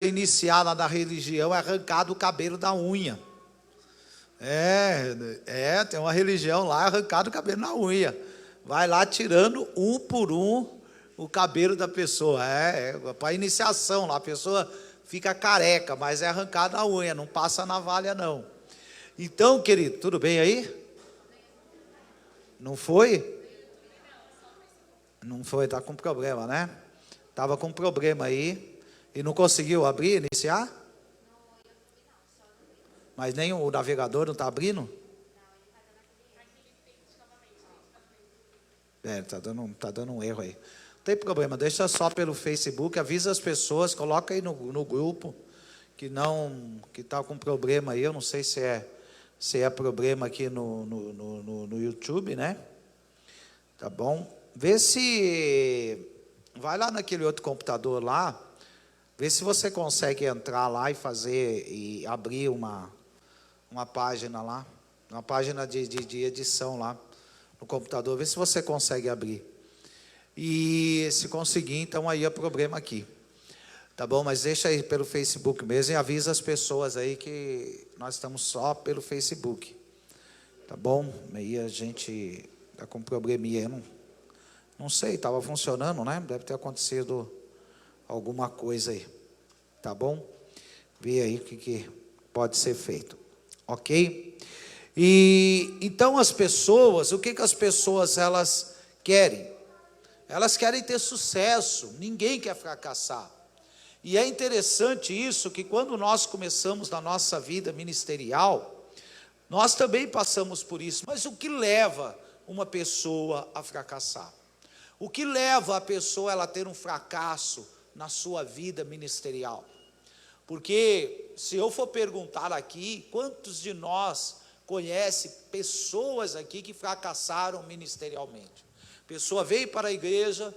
iniciar lá na religião é arrancar o cabelo da unha. Tem uma religião lá, arrancar o cabelo na unha. Vai lá tirando um por um o cabelo da pessoa. Para iniciação lá, a pessoa fica careca, mas é arrancada a unha, não passa navalha não. Então, querido, tudo bem aí? Não foi? Não foi, está com problema, né? Estava com problema aí e não conseguiu abrir, iniciar? Mas nem o navegador não está abrindo? Tá dando um erro aí. Não tem problema, deixa só pelo Facebook, avisa as pessoas, coloca aí no grupo que está com problema aí. Eu não sei se é problema aqui no YouTube, né? Tá bom? Vê se vai lá naquele outro computador lá, vê se você consegue entrar lá e abrir uma página lá, uma página de edição lá no computador, vê se você consegue abrir. E se conseguir, então aí é problema aqui. Tá bom? Mas deixa aí pelo Facebook mesmo e avisa as pessoas aí que nós estamos só pelo Facebook. Tá bom? Aí a gente está com probleminha. Não sei, estava funcionando, né? Deve ter acontecido alguma coisa aí. Tá bom? Vê aí o que pode ser feito. Ok? E então as pessoas, o que as pessoas elas querem? Elas querem ter sucesso, ninguém quer fracassar. E é interessante isso, que quando nós começamos na nossa vida ministerial, nós também passamos por isso. Mas o que leva uma pessoa a fracassar? O que leva a pessoa a ter um fracasso na sua vida ministerial? Porque se eu for perguntar aqui, quantos de nós conhecem pessoas aqui que fracassaram ministerialmente? A pessoa veio para a igreja,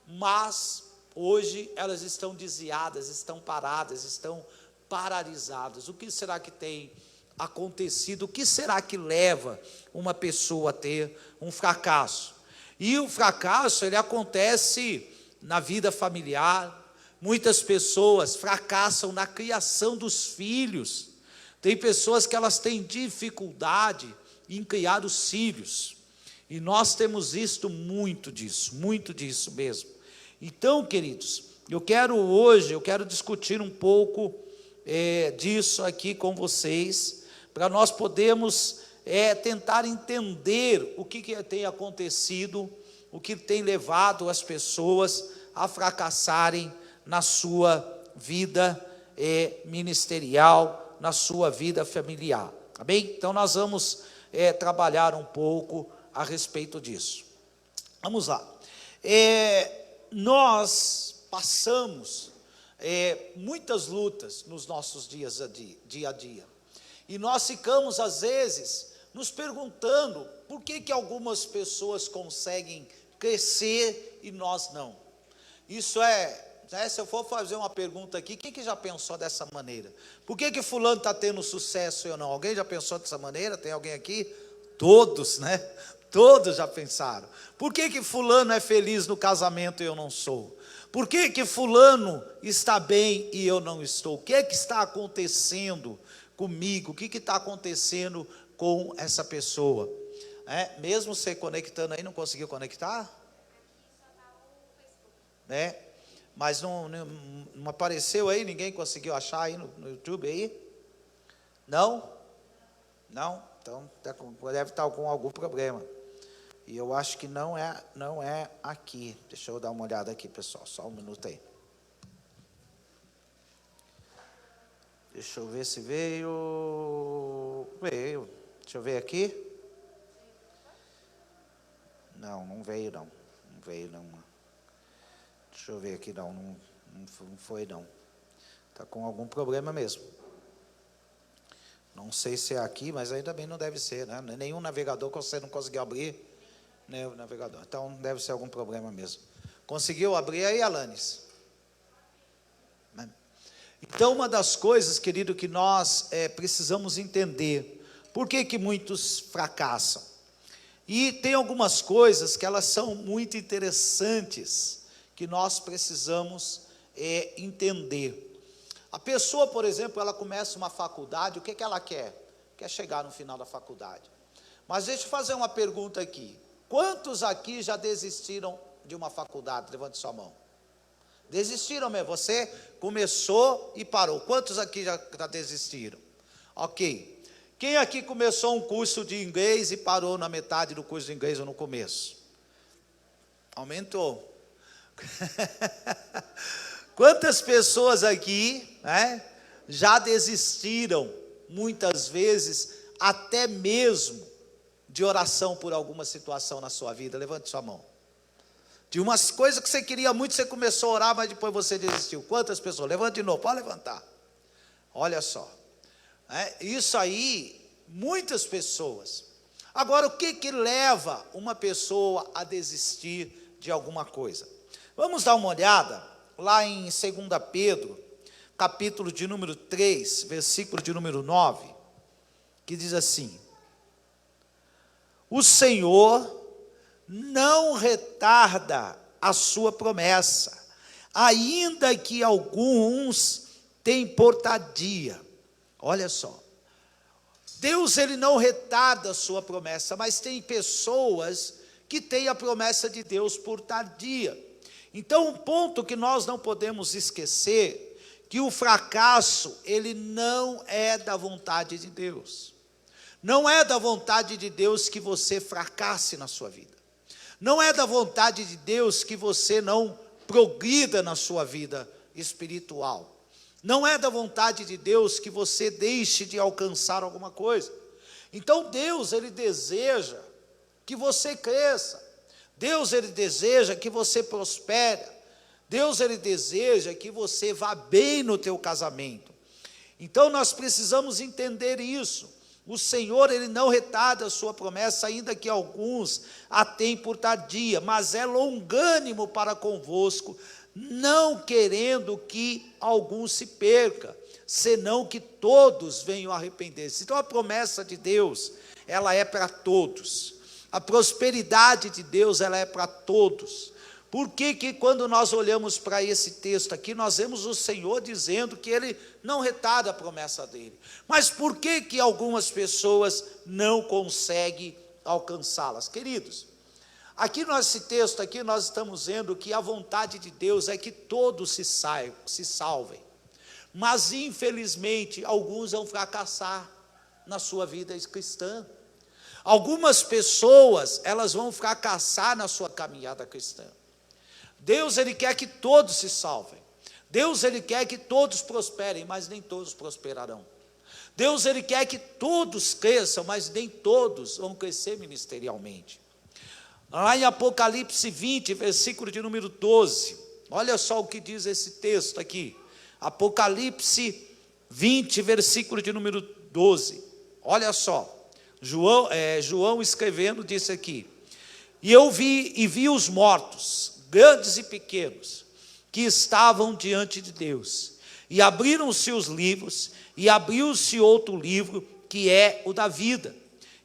mas hoje elas estão desviadas, estão paradas, estão paralisadas. O que será que tem acontecido? O que será que leva uma pessoa a ter um fracasso? E o fracasso, ele acontece na vida familiar. Muitas pessoas fracassam na criação dos filhos. Tem pessoas que elas têm dificuldade em criar os filhos. E nós temos visto muito disso mesmo. Então, queridos, eu quero discutir um pouco disso aqui com vocês, para nós podermos tentar entender o que tem acontecido, o que tem levado as pessoas a fracassarem na sua vida ministerial, na sua vida familiar, tá bem? Então nós vamos trabalhar um pouco a respeito disso. Vamos lá. Nós passamos muitas lutas nos nossos dia a dia, e nós ficamos às vezes nos perguntando por que algumas pessoas conseguem crescer e nós não. Isso se eu for fazer uma pergunta aqui, quem que já pensou dessa maneira? Por que fulano está tendo sucesso e eu não? Alguém já pensou dessa maneira? Tem alguém aqui? Todos, né? Todos já pensaram. Por que fulano é feliz no casamento e eu não sou? Por que fulano está bem e eu não estou? O que está acontecendo comigo? O que está acontecendo com essa pessoa? Mesmo você conectando aí, não conseguiu conectar? Mas não apareceu aí, ninguém conseguiu achar aí no YouTube aí? Não? Não? Então deve estar com algum problema. E eu acho que não é aqui. Deixa eu dar uma olhada aqui, pessoal, só um minuto aí. Deixa eu ver se veio. Deixa eu ver aqui. Não veio não. Não veio não. Deixa eu ver aqui, não foi não. Está com algum problema mesmo. Não sei se é aqui, mas ainda bem não deve ser, né? Nenhum navegador você não conseguiu abrir, né, o navegador. Então deve ser algum problema mesmo. Conseguiu abrir aí, Alanis? Então uma das coisas, querido, que nós precisamos entender, por que muitos fracassam? E tem algumas coisas que elas são muito interessantes, que nós precisamos entender. A pessoa, por exemplo, ela começa uma faculdade, o que ela quer? Quer chegar no final da faculdade. Mas deixa eu fazer uma pergunta aqui. Quantos aqui já desistiram de uma faculdade? Levante sua mão. Desistiram mesmo, você começou e parou. Quantos aqui já desistiram? Ok. Quem aqui começou um curso de inglês e parou na metade do curso de inglês ou no começo? Aumentou. Quantas pessoas aqui, né, já desistiram, muitas vezes, até mesmo de oração por alguma situação na sua vida? Levante sua mão. De umas coisas que você queria muito, você começou a orar, mas depois você desistiu. Quantas pessoas? Levante de novo, pode levantar. Olha só. Isso aí, muitas pessoas. Agora, o que leva uma pessoa a desistir de alguma coisa? Vamos dar uma olhada lá em 2 Pedro, capítulo de número 3, versículo de número 9, que diz assim: o Senhor não retarda a sua promessa, ainda que alguns tenham por tardia. Olha só, Deus ele não retarda a sua promessa, mas tem pessoas que têm a promessa de Deus por tardia. Então, um ponto que nós não podemos esquecer, que o fracasso, ele não é da vontade de Deus. Não é da vontade de Deus que você fracasse na sua vida. Não é da vontade de Deus que você não progrida na sua vida espiritual. Não é da vontade de Deus que você deixe de alcançar alguma coisa. Então Deus, ele deseja que você cresça. Deus, ele deseja que você prospere. Deus, ele deseja que você vá bem no teu casamento. Então nós precisamos entender isso. O Senhor, ele não retarda a sua promessa, ainda que alguns a tenham por tardia, mas é longânimo para convosco, não querendo que alguns se perca, senão que todos venham a arrepender-se. Então a promessa de Deus, ela é para todos. A prosperidade de Deus, ela é para todos. Por que quando nós olhamos para esse texto aqui, nós vemos o Senhor dizendo que Ele não retarda a promessa dEle? Mas por que algumas pessoas não conseguem alcançá-las? Queridos, aqui nesse texto aqui nós estamos vendo que a vontade de Deus é que todos se salvem. Mas infelizmente alguns vão fracassar na sua vida cristã. Algumas pessoas, elas vão fracassar na sua caminhada cristã. Deus, ele quer que todos se salvem. Deus, ele quer que todos prosperem, mas nem todos prosperarão. Deus, ele quer que todos cresçam, mas nem todos vão crescer ministerialmente. Lá em Apocalipse 20, versículo de número 12, olha só o que diz esse texto aqui. Apocalipse 20, versículo de número 12, olha só. João escrevendo disse aqui: e eu vi os mortos, grandes e pequenos, que estavam diante de Deus, e abriram-se os livros, e abriu-se outro livro, que é o da vida,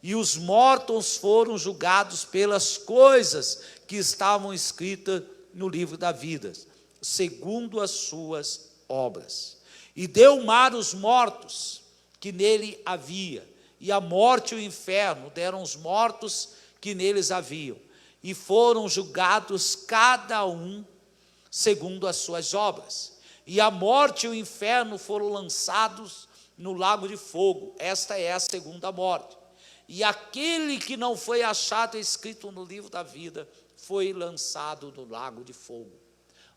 e os mortos foram julgados pelas coisas que estavam escritas no livro da vida, segundo as suas obras. E deu mar os mortos que nele havia, e a morte e o inferno deram os mortos que neles haviam, e foram julgados cada um segundo as suas obras. E a morte e o inferno foram lançados no lago de fogo. Esta é a segunda morte. E aquele que não foi achado escrito no livro da vida foi lançado no lago de fogo.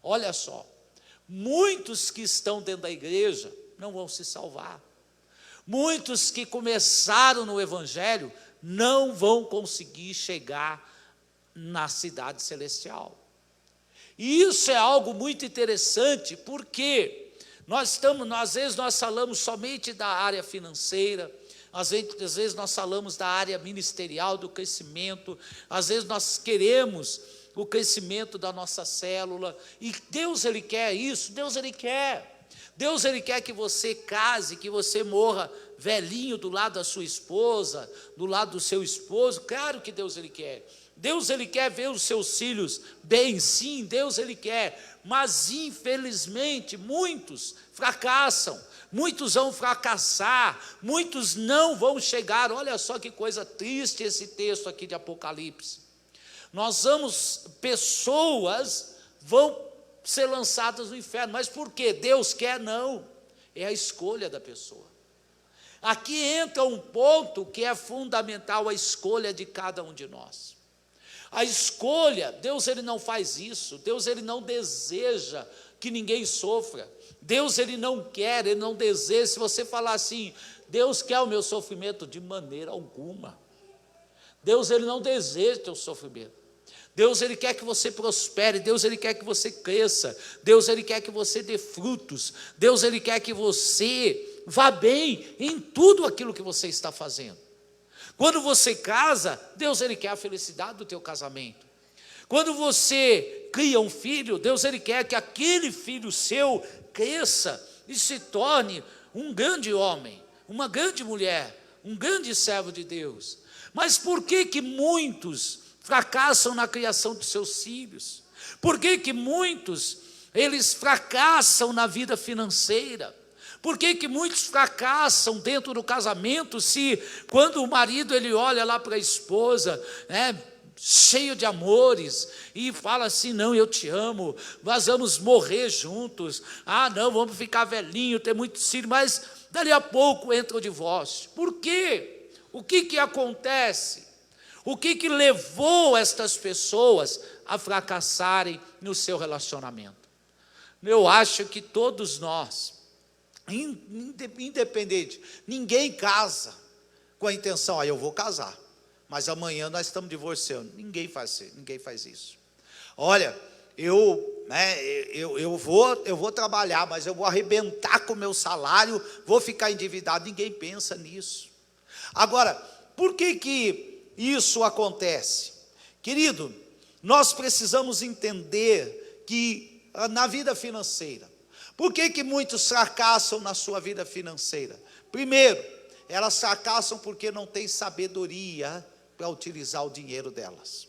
Olha só, muitos que estão dentro da igreja não vão se salvar. Muitos que começaram no evangelho não vão conseguir chegar na cidade celestial. E isso é algo muito interessante, porque às vezes nós falamos somente da área financeira, às vezes nós falamos da área ministerial, do crescimento, às vezes nós queremos o crescimento da nossa célula, e Deus, ele quer isso, Deus, ele quer que você case, que você morra velhinho do lado da sua esposa, do lado do seu esposo. Claro que Deus, ele quer. Deus, Ele quer ver os seus filhos bem, sim, Deus, Ele quer, mas infelizmente muitos fracassam, muitos vão fracassar, muitos não vão chegar. Olha só que coisa triste esse texto aqui de Apocalipse. Pessoas vão ser lançadas no inferno, mas por quê? Deus quer? Não, é a escolha da pessoa. Aqui entra um ponto que é fundamental, a escolha de cada um de nós. A escolha, Deus, Ele não faz isso, Deus, Ele não deseja que ninguém sofra, Deus, Ele não quer, Ele não deseja. Se você falar assim, Deus quer o meu sofrimento, de maneira alguma. Deus, Ele não deseja o teu sofrimento. Deus, Ele quer que você prospere, Deus, Ele quer que você cresça, Deus, Ele quer que você dê frutos, Deus, Ele quer que você vá bem em tudo aquilo que você está fazendo. Quando você casa, Deus, Ele quer a felicidade do teu casamento. Quando você cria um filho, Deus, Ele quer que aquele filho seu cresça e se torne um grande homem, uma grande mulher, um grande servo de Deus. Mas por que muitos fracassam na criação dos seus filhos? Por que muitos, eles fracassam na vida financeira? Por que muitos fracassam dentro do casamento, se quando o marido ele olha lá para a esposa, cheio de amores, e fala assim, não, eu te amo, nós vamos morrer juntos, não, vamos ficar velhinho, ter muitos filhos, mas dali a pouco entra o divórcio. Por quê? O que acontece? O que levou estas pessoas a fracassarem no seu relacionamento? Eu acho que todos nós, independente, ninguém casa com a intenção, eu vou casar, mas amanhã nós estamos divorciando. Ninguém faz isso. Olha, eu vou trabalhar, mas eu vou arrebentar com o meu salário, vou ficar endividado. Ninguém pensa nisso. Agora, por que isso acontece? Querido, nós precisamos entender que na vida financeira, por que muitos fracassam na sua vida financeira? Primeiro, elas fracassam porque não têm sabedoria para utilizar o dinheiro delas.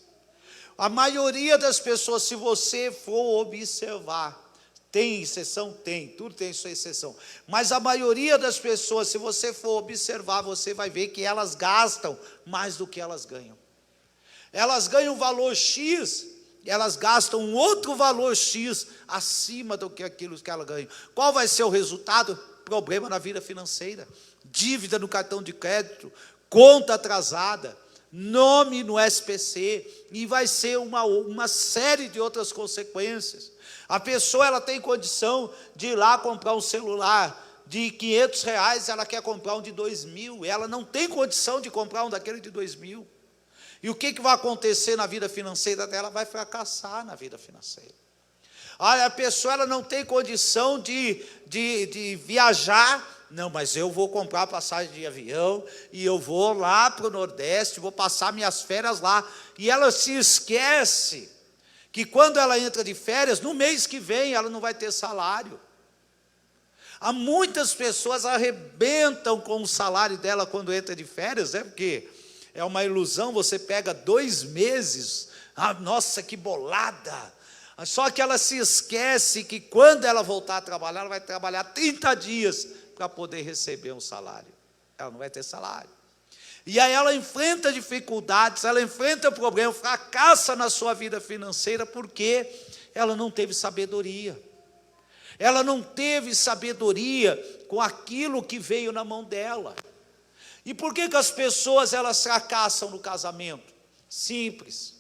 A maioria das pessoas, se você for observar, tem exceção? Tem, tudo tem sua exceção. Mas a maioria das pessoas, se você for observar, você vai ver que elas gastam mais do que elas ganham. Elas ganham um valor X, elas gastam um outro valor X acima do que aquilo que elas ganham. Qual vai ser o resultado? Problema na vida financeira, dívida no cartão de crédito, conta atrasada, nome no SPC, e vai ser uma série de outras consequências. A pessoa ela tem condição de ir lá comprar um celular de R$500, ela quer comprar um de 2.000, ela não tem condição de comprar um daquele de 2.000. E o que vai acontecer na vida financeira dela? Vai fracassar na vida financeira. A pessoa ela não tem condição de viajar. Não, mas eu vou comprar passagem de avião e eu vou lá para o Nordeste, vou passar minhas férias lá. E ela se esquece que quando ela entra de férias, no mês que vem ela não vai ter salário. Há muitas pessoas arrebentam com o salário dela quando entra de férias, porque é uma ilusão, você pega 2 meses, nossa, que bolada. Só que ela se esquece que quando ela voltar a trabalhar, ela vai trabalhar 30 dias para poder receber um salário. Ela não vai ter salário. E aí ela enfrenta dificuldades, ela enfrenta problemas, fracassa na sua vida financeira, porque ela não teve sabedoria. Ela não teve sabedoria com aquilo que veio na mão dela. E por que as pessoas elas fracassam no casamento? Simples,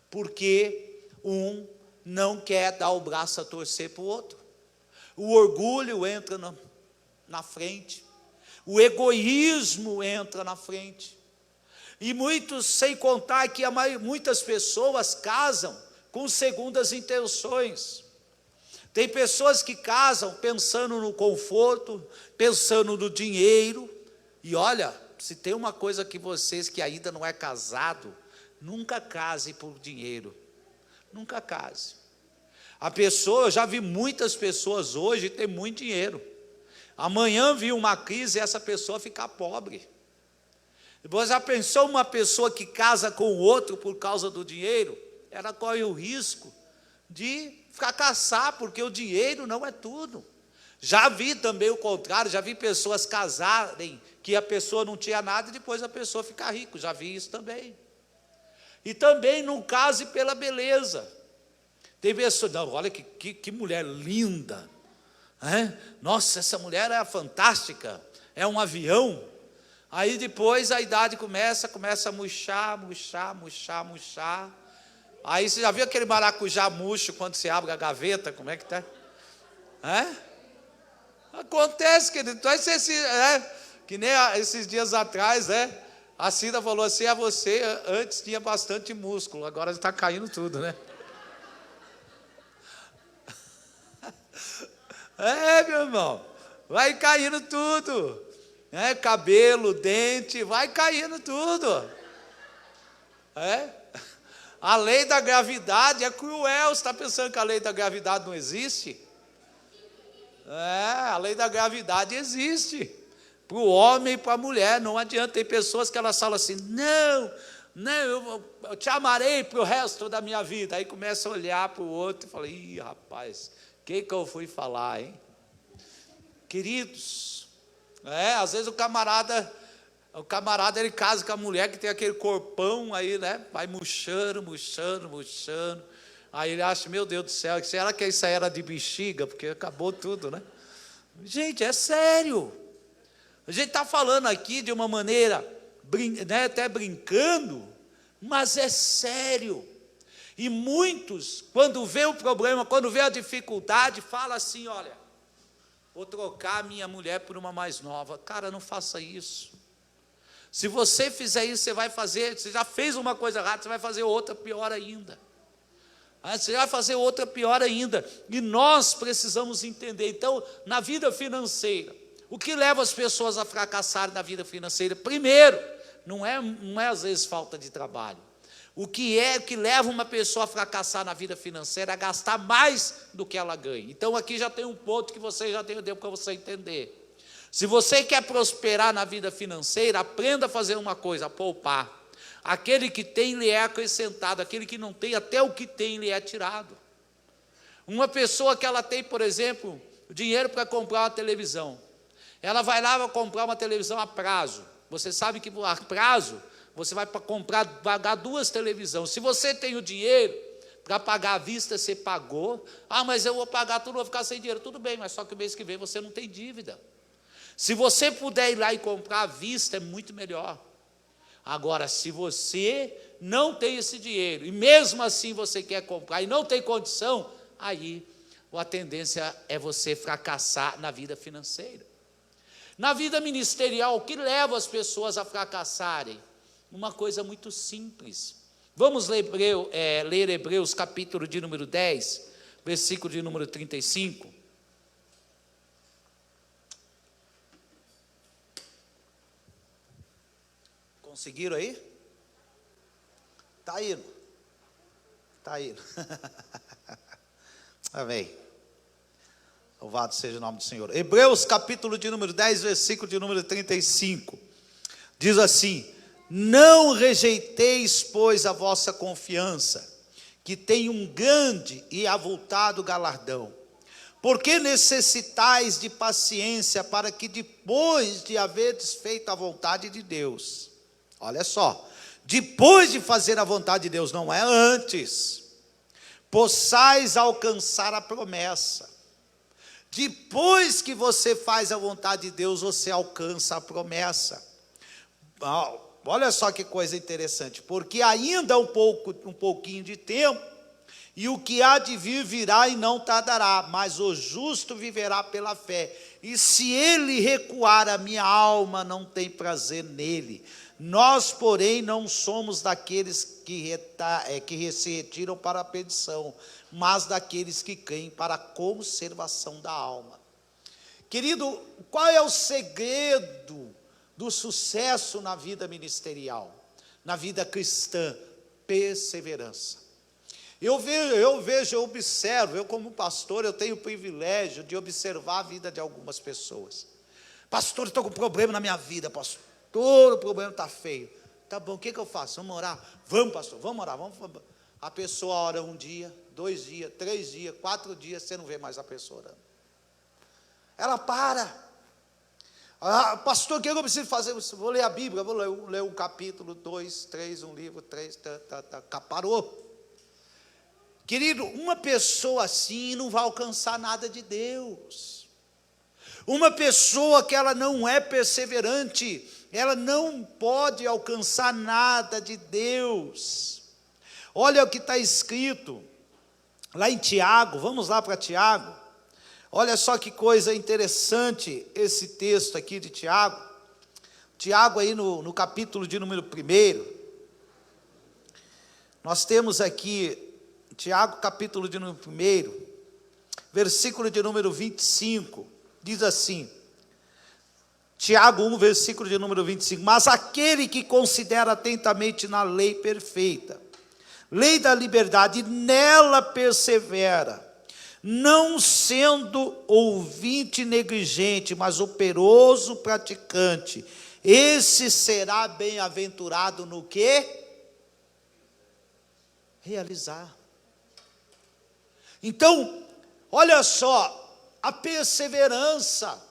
porque um não quer dar o braço a torcer para o outro. O orgulho entra na frente, o egoísmo entra na frente. E muitos, sem contar que muitas pessoas casam com segundas intenções. Tem pessoas que casam pensando no conforto, pensando no dinheiro. E olha, se tem uma coisa que vocês que ainda não é casado, nunca case por dinheiro. Nunca case. Eu já vi muitas pessoas hoje ter muito dinheiro. Amanhã vi uma crise e essa pessoa ficar pobre. Você já pensou uma pessoa que casa com o outro por causa do dinheiro? Ela corre o risco de fracassar, porque o dinheiro não é tudo. Já vi também o contrário, já vi pessoas casarem que a pessoa não tinha nada e depois a pessoa fica rica, já vi isso também. E também não case pela beleza. Tem pessoas, não, olha que mulher linda, né? Nossa, essa mulher é fantástica, é um avião. Aí depois a idade começa a murchar. Aí você já viu aquele maracujá murcho quando você abre a gaveta, como é que tá? Acontece, querido. Então, que nem esses dias atrás, a Cida falou assim, você antes tinha bastante músculo, agora está caindo tudo, né? Meu irmão, vai caindo tudo, cabelo, dente, vai caindo tudo, A lei da gravidade é cruel. Você está pensando que a lei da gravidade não existe? A lei da gravidade existe, para o homem e para a mulher, não adianta. Tem pessoas que elas falam assim, não, eu te amarei para o resto da minha vida, aí começa a olhar para o outro e fala, ih, rapaz, o que eu fui falar, hein? Queridos, às vezes o camarada ele casa com a mulher que tem aquele corpão aí, vai murchando, aí ele acha, meu Deus do céu, será que isso aí era de bexiga, porque acabou tudo, Gente, é sério, a gente está falando aqui de uma maneira, até brincando, mas é sério. E muitos, quando vê o problema, quando vê a dificuldade, fala assim, olha, vou trocar a minha mulher por uma mais nova. Cara, não faça isso. Se você fizer isso, você já fez uma coisa errada, você vai fazer outra pior ainda. Você vai fazer outra pior ainda. E nós precisamos entender. Então, na vida financeira, o que leva as pessoas a fracassarem na vida financeira? Primeiro, não é às vezes falta de trabalho. O que leva uma pessoa a fracassar na vida financeira é gastar mais do que ela ganha. Então aqui já tem um ponto que você já deu para você entender. Se você quer prosperar na vida financeira, aprenda a fazer uma coisa, a poupar. Aquele que tem lhe é acrescentado, aquele que não tem, até o que tem lhe é tirado. Uma pessoa que ela tem, por exemplo, dinheiro para comprar uma televisão, ela vai lá comprar uma televisão a prazo. Você sabe que a prazo você vai pagar 2 televisões. Se você tem o dinheiro para pagar à vista, você pagou. Mas eu vou pagar tudo, vou ficar sem dinheiro. Tudo bem, mas só que o mês que vem você não tem dívida. Se você puder ir lá e comprar à vista, é muito melhor. Agora, se você não tem esse dinheiro, e mesmo assim você quer comprar e não tem condição, aí a tendência é você fracassar na vida financeira. Na vida ministerial, o que leva as pessoas a fracassarem? Uma coisa muito simples. Vamos ler Hebreus capítulo de número 10, versículo de número 35. Conseguiram aí? Está indo. Amém. Louvado seja o nome do Senhor. Hebreus capítulo de número 10, versículo de número 35. Diz assim: não rejeiteis, pois, a vossa confiança, que tem um grande e avultado galardão. Porque necessitais de paciência, para que depois de haverdes feito a vontade de Deus, olha só, depois de fazer a vontade de Deus, não é antes, possais alcançar a promessa. Depois que você faz a vontade de Deus, você alcança a promessa. Olha só que coisa interessante, porque ainda um pouquinho de tempo, e o que há de vir virá e não tardará, mas o justo viverá pela fé. E se ele recuar, a minha alma não tem prazer nele. Nós, porém, não somos daqueles que se retiram para a perdição, mas daqueles que creem para a conservação da alma. Querido, qual é o segredo do sucesso na vida ministerial, na vida cristã? Perseverança. Eu observo, eu como pastor, eu tenho o privilégio de observar a vida de algumas pessoas. Pastor, estou com problema na minha vida, pastor. todo o problema está feio. Tá bom, o que eu faço? Vamos orar? Vamos, pastor, vamos orar. Vamos. A pessoa ora 1 dia, 2 dias, 3 dias, 4 dias, você não vê mais a pessoa orando. Ela para. Pastor, o que eu preciso fazer? Vou ler a Bíblia, vou ler um capítulo, 2, 3, um livro, 3, parou. Querido, uma pessoa assim não vai alcançar nada de Deus. Uma pessoa que ela não é perseverante, ela não pode alcançar nada de Deus. Olha o que está escrito lá em Tiago, vamos lá para Tiago. Olha só que coisa interessante esse texto aqui de Tiago. Tiago aí no capítulo de número 1. Nós temos aqui, Tiago capítulo de número 1, versículo de número 25, diz assim, Tiago 1, versículo de número 25, mas aquele que considera atentamente na lei perfeita, lei da liberdade, nela persevera, não sendo ouvinte negligente, mas operoso praticante, esse será bem-aventurado no quê? Realizar. Então, olha só, a perseverança.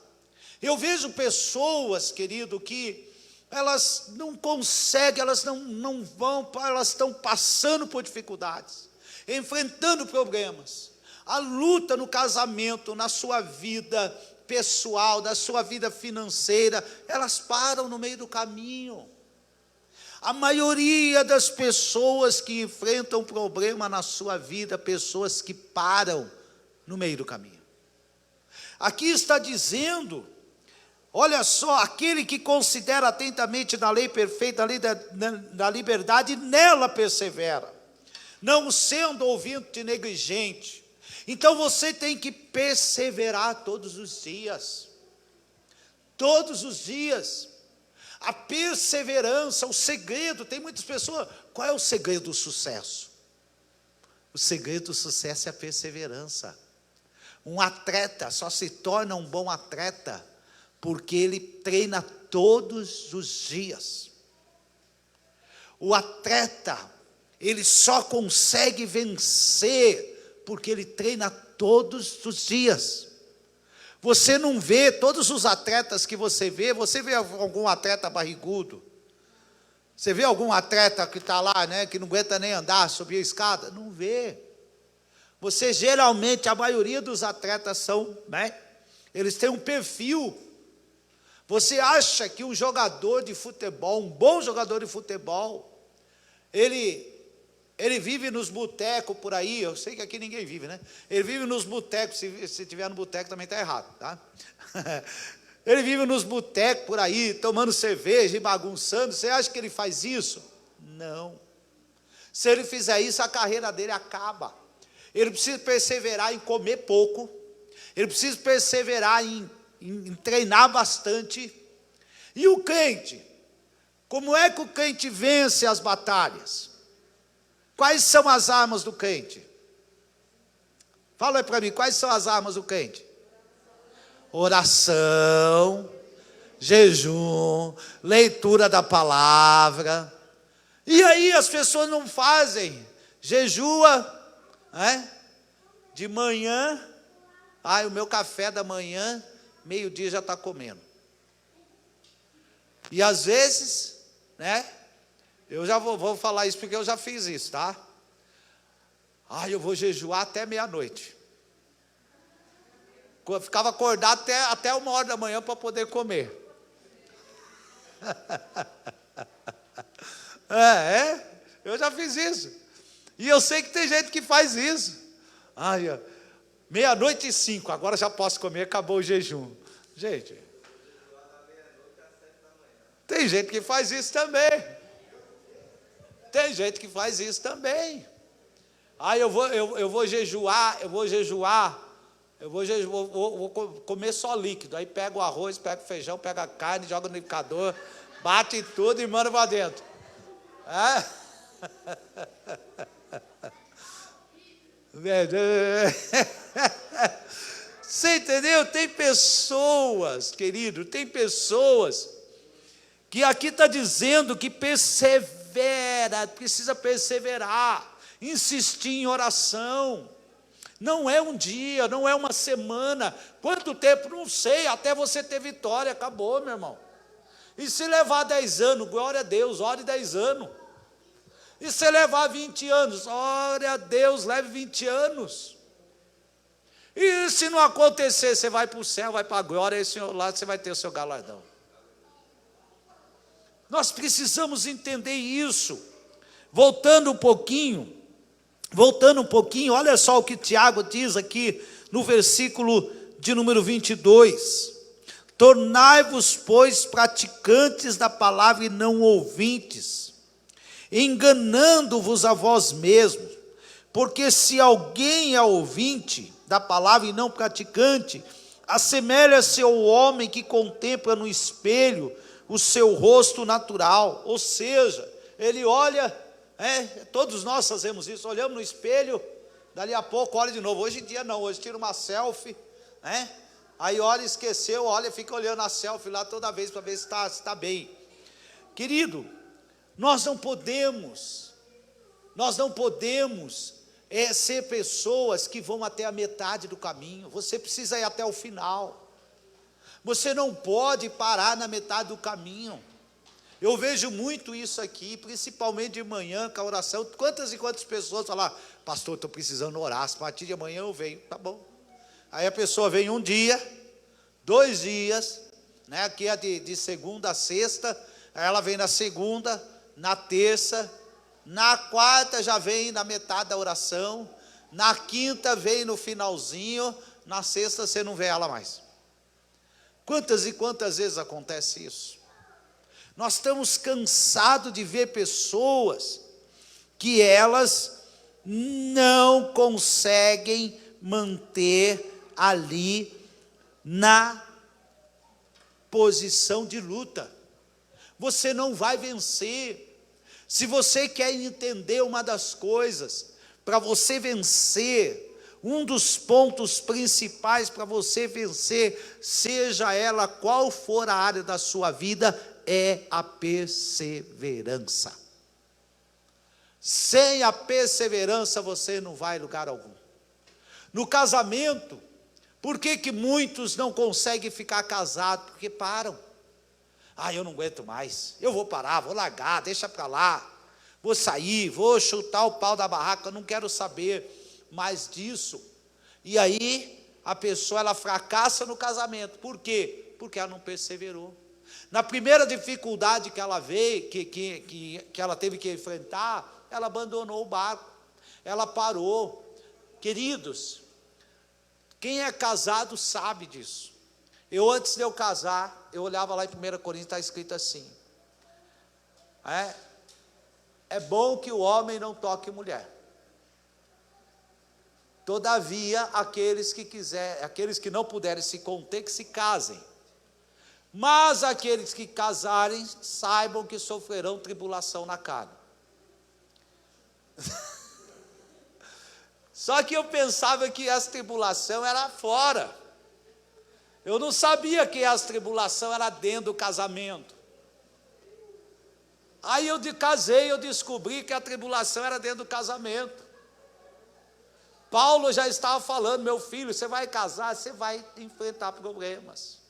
Eu vejo pessoas, querido, que elas não conseguem, elas não vão, elas estão passando por dificuldades, enfrentando problemas, a luta no casamento, na sua vida pessoal, na sua vida financeira, elas param no meio do caminho. A maioria das pessoas que enfrentam problema na sua vida, pessoas que param no meio do caminho. Aqui está dizendo, olha só, aquele que considera atentamente na lei perfeita, a lei da liberdade, nela persevera, não sendo ouvinte negligente. Então você tem que perseverar todos os dias. Todos os dias. A perseverança, o segredo, tem muitas pessoas, qual é o segredo do sucesso? O segredo do sucesso é a perseverança. Um atleta só se torna um bom atleta porque ele treina todos os dias. O atleta, ele só consegue vencer porque ele treina todos os dias. Você não vê todos os atletas que você vê algum atleta barrigudo? Você vê algum atleta que está lá, né, que não aguenta nem andar, subir a escada? Não vê. Você geralmente, a maioria dos atletas são, né, eles têm um perfil. Você acha que um jogador de futebol, um bom jogador de futebol, ele vive nos botecos por aí, eu sei que aqui ninguém vive, né? Ele vive nos botecos, se tiver no boteco também está errado, tá? Ele vive nos botecos por aí, tomando cerveja e bagunçando, você acha que ele faz isso? Não. Se ele fizer isso, a carreira dele acaba. Ele precisa perseverar em comer pouco, ele precisa perseverar em treinar bastante. E o crente? Como é que o crente vence as batalhas? Quais são as armas do crente? Fala aí para mim, quais são as armas do crente? Oração, jejum, leitura da palavra. E aí as pessoas não fazem, jejua, de manhã, o meu café da manhã, meio-dia já está comendo. E às vezes, né? Eu já vou falar isso porque eu já fiz isso, tá? Eu vou jejuar até meia-noite. Eu ficava acordado até 1h da manhã para poder comer. Eu já fiz isso. E eu sei que tem gente que faz isso. meia-noite e 5, agora já posso comer, acabou o jejum. Gente, tem gente que faz isso também. Tem gente que faz isso também. Eu vou jejuar, vou comer só líquido. Aí pega o arroz, pega o feijão, pega a carne, joga no liquidificador, bate tudo e manda para dentro. Você entendeu? Tem pessoas, querido, tem pessoas que aqui está dizendo que persevera, precisa perseverar, insistir em oração. Não é um dia, não é uma semana. Quanto tempo? Não sei, até você ter vitória, acabou, meu irmão. E se levar 10 anos, glória a Deus, ore 10 anos. E se levar 20 anos, glória a Deus, leve 20 anos. E se não acontecer, você vai para o céu, vai para a glória, e lá você vai ter o seu galardão. Nós precisamos entender isso. Voltando um pouquinho, olha só o que Tiago diz aqui no versículo de número 22. Tornai-vos, pois, praticantes da palavra e não ouvintes, enganando-vos a vós mesmos, porque se alguém é ouvinte da palavra e não praticante, assemelha-se ao homem que contempla no espelho o seu rosto natural, ou seja, ele olha, todos nós fazemos isso, olhamos no espelho, dali a pouco olha de novo. Hoje em dia não, hoje tira uma selfie, aí olha, esqueceu, olha, fica olhando a selfie lá toda vez para ver se está bem. Querido, nós não podemos ser pessoas que vão até a metade do caminho. Você precisa ir até o final. Você não pode parar na metade do caminho. Eu vejo muito isso aqui, principalmente de manhã, com a oração. Quantas e quantas pessoas falam: pastor, estou precisando orar, a partir de amanhã eu venho. Tá bom. Aí a pessoa vem um dia, 2 dias, aqui é de segunda a sexta, aí ela vem na segunda, na terça, na quarta já vem na metade da oração, na quinta vem no finalzinho, na sexta você não vê ela mais. Quantas e quantas vezes acontece isso? Nós estamos cansados de ver pessoas que elas não conseguem manter ali na posição de luta. Você não vai vencer. Se você quer entender uma das coisas, para você vencer, um dos pontos principais para você vencer, seja ela qual for a área da sua vida, é a perseverança. Sem a perseverança você não vai a lugar algum. No casamento, por que muitos não conseguem ficar casados? Porque param. Eu não aguento mais, eu vou parar, vou largar, deixa para lá, vou sair, vou chutar o pau da barraca, eu não quero saber mais disso. E aí a pessoa ela fracassa no casamento. Por quê? Porque ela não perseverou. Na primeira dificuldade que ela veio, que ela teve que enfrentar, ela abandonou o barco, ela parou. Queridos, quem é casado sabe disso. Antes de eu casar, eu olhava lá em 1 Coríntios, está escrito assim: é bom que o homem não toque mulher. Todavia, aqueles que não puderem se conter, que se casem. Mas aqueles que casarem, saibam que sofrerão tribulação na carne. Só que eu pensava que essa tribulação era fora. Eu não sabia que essa tribulação era dentro do casamento. Aí eu casei, eu descobri que a tribulação era dentro do casamento. Paulo já estava falando: meu filho, você vai casar, você vai enfrentar problemas.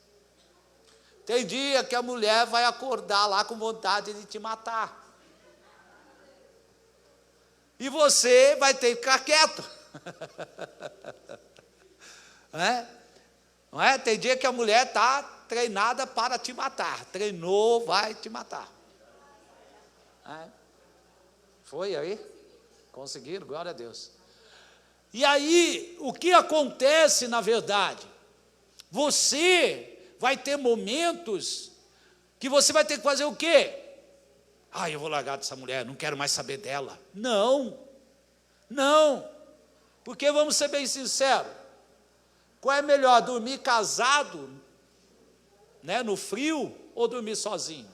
Tem dia que a mulher vai acordar lá com vontade de te matar. E você vai ter que ficar quieto. Não é? Tem dia que a mulher está treinada para te matar. Treinou, vai te matar. Foi aí? Conseguiram? Glória a Deus. E aí, o que acontece na verdade? Você vai ter momentos que você vai ter que fazer o quê? Eu vou largar dessa mulher, não quero mais saber dela. Não. Porque vamos ser bem sinceros. Qual é melhor, dormir casado, no frio, ou dormir sozinho?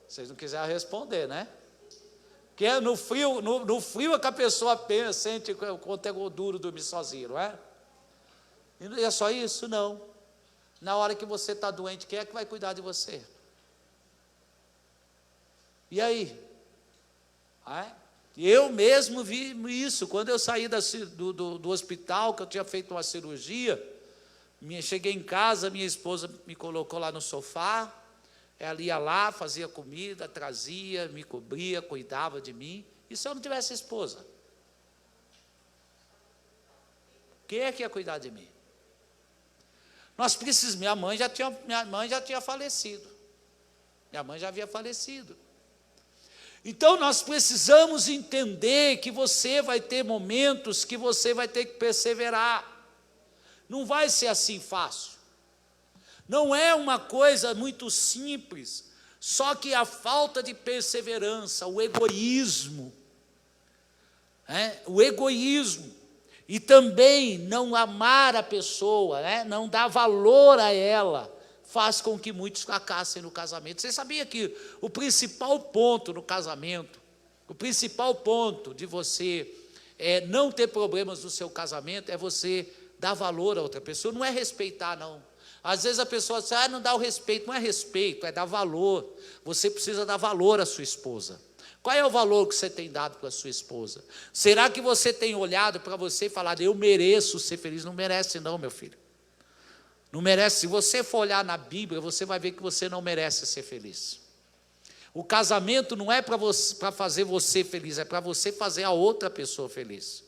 Vocês não quiseram responder, né? Porque no frio é que a pessoa sente quanto é duro dormir sozinho, não é? E é só isso? Não. Na hora que você está doente, quem é que vai cuidar de você? E aí? Eu mesmo vi isso, quando eu saí do hospital, que eu tinha feito uma cirurgia, cheguei em casa, minha esposa me colocou lá no sofá, ela ia lá, fazia comida, trazia, me cobria, cuidava de mim. E se eu não tivesse esposa? Quem é que ia cuidar de mim? Nós precisamos, minha mãe já tinha falecido. Minha mãe já havia falecido. Então nós precisamos entender que você vai ter momentos que você vai ter que perseverar. Não vai ser assim fácil. Não é uma coisa muito simples, só que a falta de perseverança, o egoísmo, e também não amar a pessoa, não dar valor a ela, faz com que muitos fracassem no casamento. Você sabia que o principal ponto no casamento, o principal ponto de você não ter problemas no seu casamento é você dar valor a outra pessoa, não é respeitar, não. Às vezes a pessoa diz, não dá o respeito, não é respeito, é dar valor. Você precisa dar valor à sua esposa. Qual é o valor que você tem dado para a sua esposa? Será que você tem olhado para você e falado, eu mereço ser feliz? Não merece não, meu filho. Não merece. Se você for olhar na Bíblia, você vai ver que você não merece ser feliz. O casamento não é para fazer você feliz, é para você fazer a outra pessoa feliz.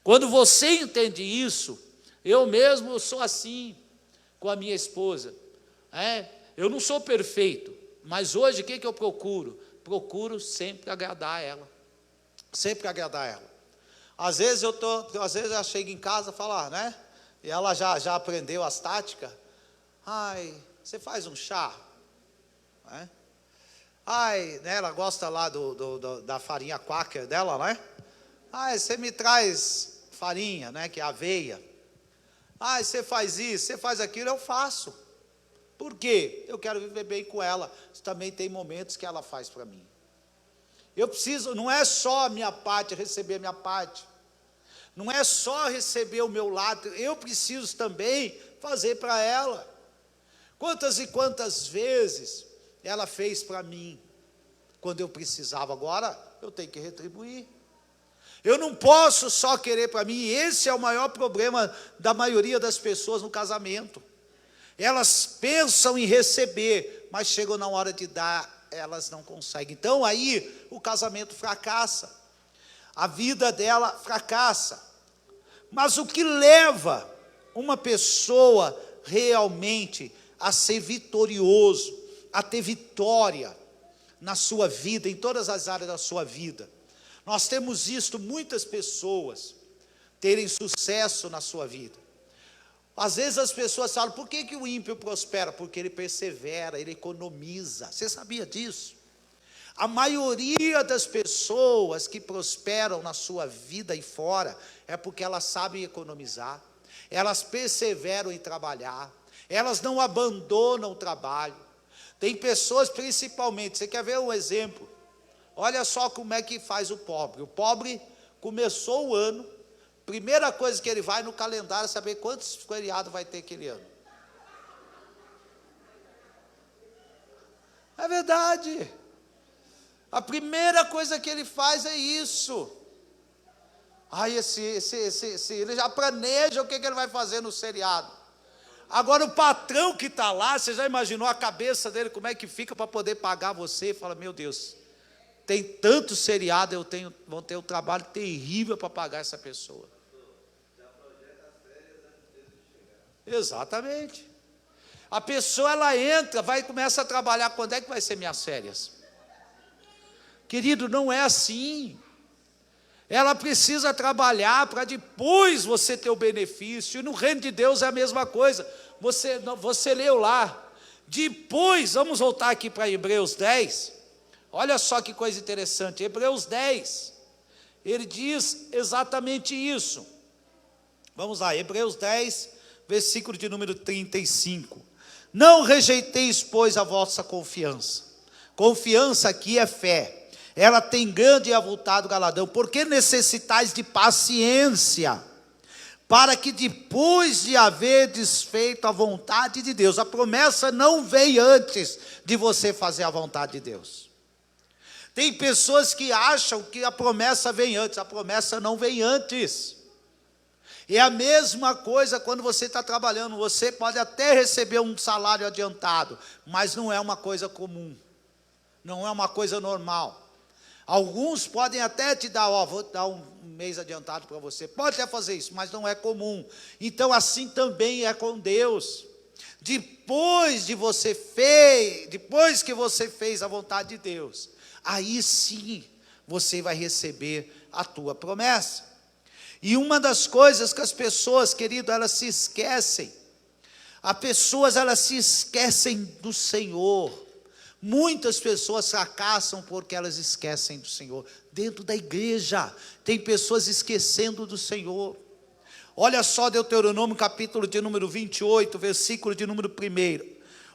Quando você entende isso, eu mesmo sou assim com a minha esposa. Eu não sou perfeito, mas hoje o que eu procuro? Procuro sempre agradar ela. Sempre agradar ela. Às vezes eu chego em casa e falo, e ela já aprendeu as táticas. Você faz um chá? Ela gosta lá da farinha quaker dela, você me traz farinha, que é aveia. Você faz isso, você faz aquilo, eu faço. Por quê? Eu quero viver bem com ela. Também tem momentos que ela faz para mim. Eu preciso, não é só a minha parte, receber a minha parte. Não é só receber o meu lado, eu preciso também fazer para ela. Quantas e quantas vezes ela fez para mim, quando eu precisava, agora eu tenho que retribuir. Eu não posso só querer para mim, e esse é o maior problema da maioria das pessoas no casamento. Elas pensam em receber, mas chegam na hora de dar, elas não conseguem. Então aí o casamento fracassa, a vida dela fracassa. Mas o que leva uma pessoa realmente a ser vitorioso, a ter vitória na sua vida, em todas as áreas da sua vida? Nós temos visto muitas pessoas terem sucesso na sua vida. Às vezes as pessoas falam, por que o ímpio prospera? Porque ele persevera, ele economiza. Você sabia disso? A maioria das pessoas que prosperam na sua vida e fora, é porque elas sabem economizar, elas perseveram em trabalhar, elas não abandonam o trabalho. Tem pessoas, principalmente, você quer ver um exemplo? Olha só como é que faz o pobre. O pobre começou o ano, primeira coisa que ele vai no calendário é saber quantos feriados vai ter aquele ano. É verdade. A primeira coisa que ele faz é isso. Ele já planeja o que ele vai fazer no feriado. Agora o patrão que está lá, você já imaginou a cabeça dele, como é que fica para poder pagar você? Fala, meu Deus, tem tanto feriado, vou ter um trabalho terrível para pagar essa pessoa. Exatamente. A pessoa, ela entra, começa a trabalhar, quando é que vai ser minhas férias? Querido, não é assim. Ela precisa trabalhar para depois você ter o benefício. E no reino de Deus é a mesma coisa. Você leu lá. Depois, vamos voltar aqui para Hebreus 10. Olha só que coisa interessante. Hebreus 10, ele diz exatamente isso. Vamos lá, Hebreus 10, versículo de número 35. Não rejeiteis, pois, a vossa confiança. Confiança aqui é fé. Ela tem grande e avultado galardão, porque necessitais de paciência, para que depois de haver desfeito a vontade de Deus, a promessa não veio antes de você fazer a vontade de Deus. Tem pessoas que acham que a promessa vem antes, a promessa não vem antes. É a mesma coisa quando você está trabalhando, você pode até receber um salário adiantado, mas não é uma coisa comum, não é uma coisa normal. Alguns podem até te dar, vou dar um mês adiantado para você, pode até fazer isso, mas não é comum. Então assim também é com Deus. Depois que você fez a vontade de Deus, aí sim você vai receber a tua promessa. E uma das coisas que as pessoas, querido, elas se esquecem, elas se esquecem do Senhor. Muitas pessoas fracassam porque elas esquecem do Senhor. Dentro da igreja, tem pessoas esquecendo do Senhor. Olha só Deuteronômio capítulo de número 28, versículo de número 1.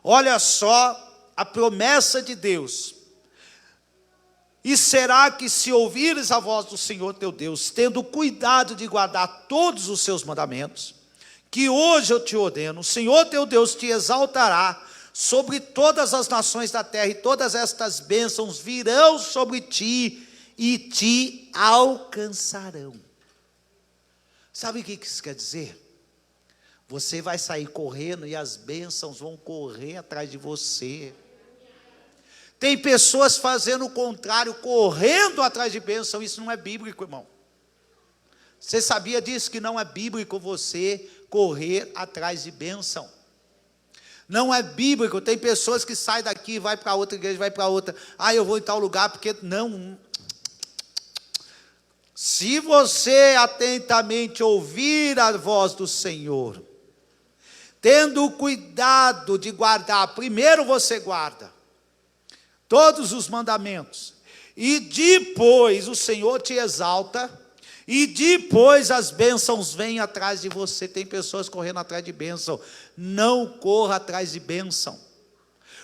Olha só a promessa de Deus. E será que se ouvires a voz do Senhor teu Deus, tendo cuidado de guardar todos os seus mandamentos, que hoje eu te ordeno, o Senhor teu Deus te exaltará sobre todas as nações da terra, e todas estas bênçãos virão sobre ti e te alcançarão. Sabe o que isso quer dizer? Você vai sair correndo e as bênçãos vão correr atrás de você. Tem pessoas fazendo o contrário, correndo atrás de bênção. Isso não é bíblico, irmão. Você sabia disso, que não é bíblico você correr atrás de bênção? Não é bíblico. Tem pessoas que saem daqui, vai para outra igreja, vai para outra. Eu vou em tal lugar, porque não. Se você atentamente ouvir a voz do Senhor, tendo cuidado de guardar, primeiro você guarda todos os mandamentos, e depois o Senhor te exalta, e depois as bênçãos vêm atrás de você. Tem pessoas correndo atrás de bênção. Não corra atrás de bênção.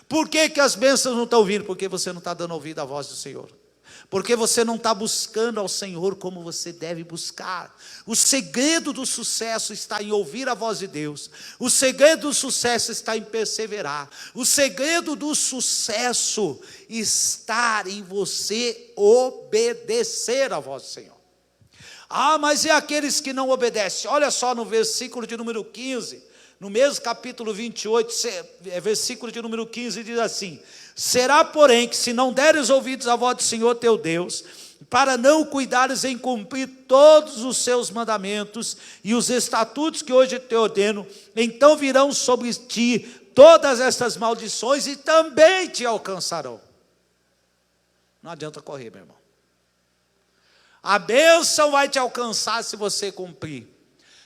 Por que as bênçãos não estão vindo? Porque você não está dando ouvido à voz do Senhor. Porque você não está buscando ao Senhor como você deve buscar. O segredo do sucesso está em ouvir a voz de Deus. O segredo do sucesso está em perseverar. O segredo do sucesso está em você obedecer à voz do Senhor. Mas e aqueles que não obedecem? Olha só no versículo de número 15, no mesmo capítulo 28, versículo de número 15, diz assim: será, porém, que se não deres ouvidos à voz do Senhor teu Deus, para não cuidares em cumprir todos os seus mandamentos e os estatutos que hoje te ordeno, então virão sobre ti todas estas maldições e também te alcançarão. Não adianta correr, meu irmão. A bênção vai te alcançar se você cumprir,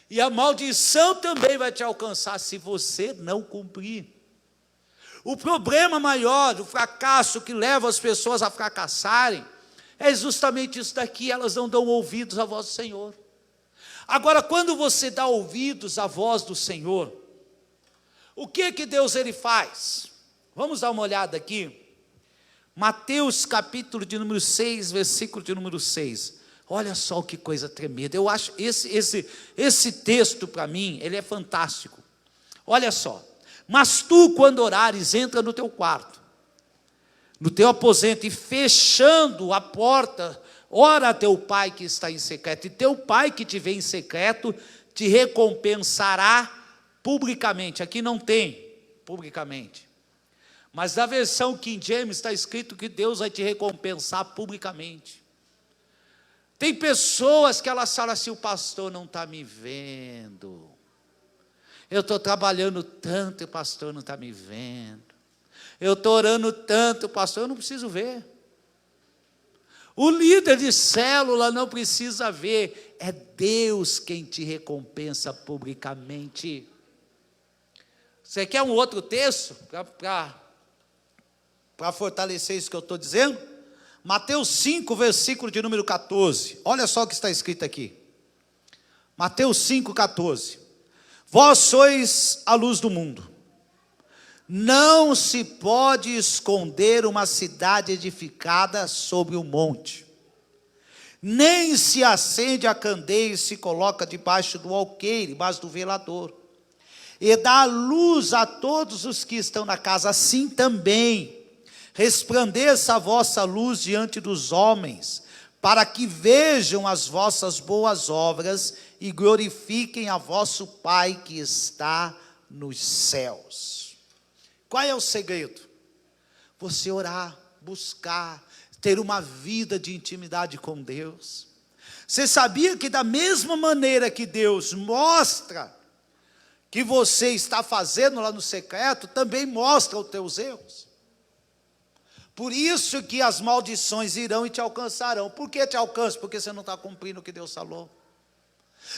e a maldição também vai te alcançar se você não cumprir. O problema maior, o fracasso que leva as pessoas a fracassarem, é justamente isso daqui: elas não dão ouvidos à voz do Senhor. Agora, quando você dá ouvidos à voz do Senhor, o que Deus ele faz? Vamos dar uma olhada aqui. Mateus capítulo de número 6, versículo de número 6. Olha só que coisa tremenda. Eu acho esse texto, para mim, ele é fantástico. Olha só: mas tu, quando orares, entra no teu quarto, no teu aposento, e fechando a porta, ora a teu pai que está em secreto, e teu pai que te vê em secreto te recompensará publicamente. Aqui não tem publicamente, mas na versão King James está escrito que Deus vai te recompensar publicamente. Tem pessoas que elas falam assim: o pastor não está me vendo, eu estou trabalhando tanto e o pastor não está me vendo, eu estou orando tanto, o pastor, eu não preciso ver. O líder de célula não precisa ver, é Deus quem te recompensa publicamente. Você quer um outro texto para fortalecer isso que eu estou dizendo? Mateus 5, versículo de número 14. Olha só o que está escrito aqui. Mateus 5, 14. Vós sois a luz do mundo. Não se pode esconder uma cidade edificada sobre um monte. nem se acende a candeia e se coloca debaixo do alqueire, debaixo do velador, e dá luz a todos os que estão na casa. Assim também resplandeça a vossa luz diante dos homens, para que vejam as vossas boas obras e glorifiquem a vosso Pai que está nos céus. Qual é o segredo? Você orar, buscar, ter uma vida de intimidade com Deus. Você sabia que da mesma maneira que Deus mostra que você está fazendo lá no secreto, também mostra os teus erros? Por isso que as maldições irão e te alcançarão. Por que te alcançam? Porque você não está cumprindo o que Deus falou.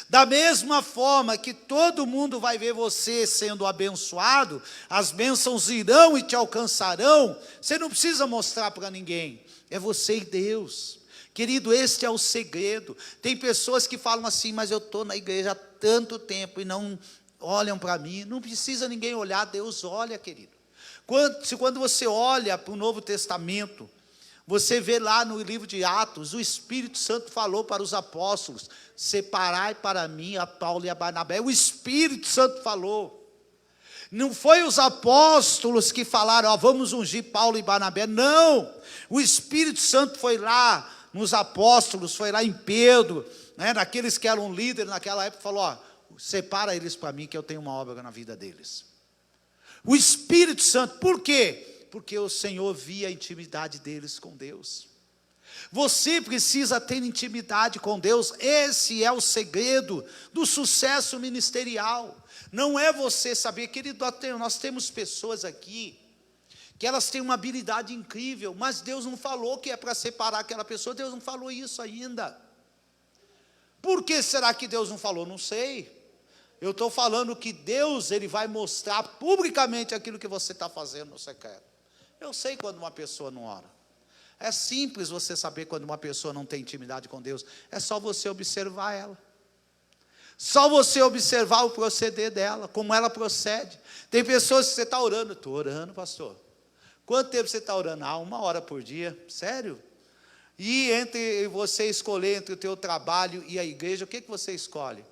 Da mesma forma que todo mundo vai ver você sendo abençoado, as bênçãos irão e te alcançarão, você não precisa mostrar para ninguém, é você e Deus. Querido, este é o segredo. Tem pessoas que falam assim, mas eu estou na igreja há tanto tempo e não olham para mim. Não precisa ninguém olhar, Deus olha, querido. Quando você olha para o Novo Testamento, você vê lá no livro de Atos, o Espírito Santo falou para os apóstolos: separai para mim a Paulo e a Barnabé. O Espírito Santo falou. Não foi os apóstolos que falaram, vamos ungir Paulo e Barnabé. Não, o Espírito Santo foi lá nos apóstolos, foi lá em Pedro, naqueles que eram líderes naquela época, falou, separa eles para mim que eu tenho uma obra na vida deles. O Espírito Santo, por quê? Porque o Senhor via a intimidade deles com Deus. Você precisa ter intimidade com Deus. Esse é o segredo do sucesso ministerial. Não é você saber, querido, nós temos pessoas aqui que elas têm uma habilidade incrível, mas Deus não falou que é para separar aquela pessoa. Deus não falou isso ainda. Por que será que Deus não falou? Não sei. Eu estou falando que Deus, Ele vai mostrar publicamente aquilo que você está fazendo no secreto. Eu sei quando uma pessoa não ora. É simples você saber quando uma pessoa não tem intimidade com Deus. É só você observar ela. Só você observar o proceder dela, como ela procede. Tem pessoas que você está orando. Estou orando, pastor. Quanto tempo você está orando? 1 hora por dia. Sério? E entre você escolher entre o teu trabalho e a igreja, o que você escolhe?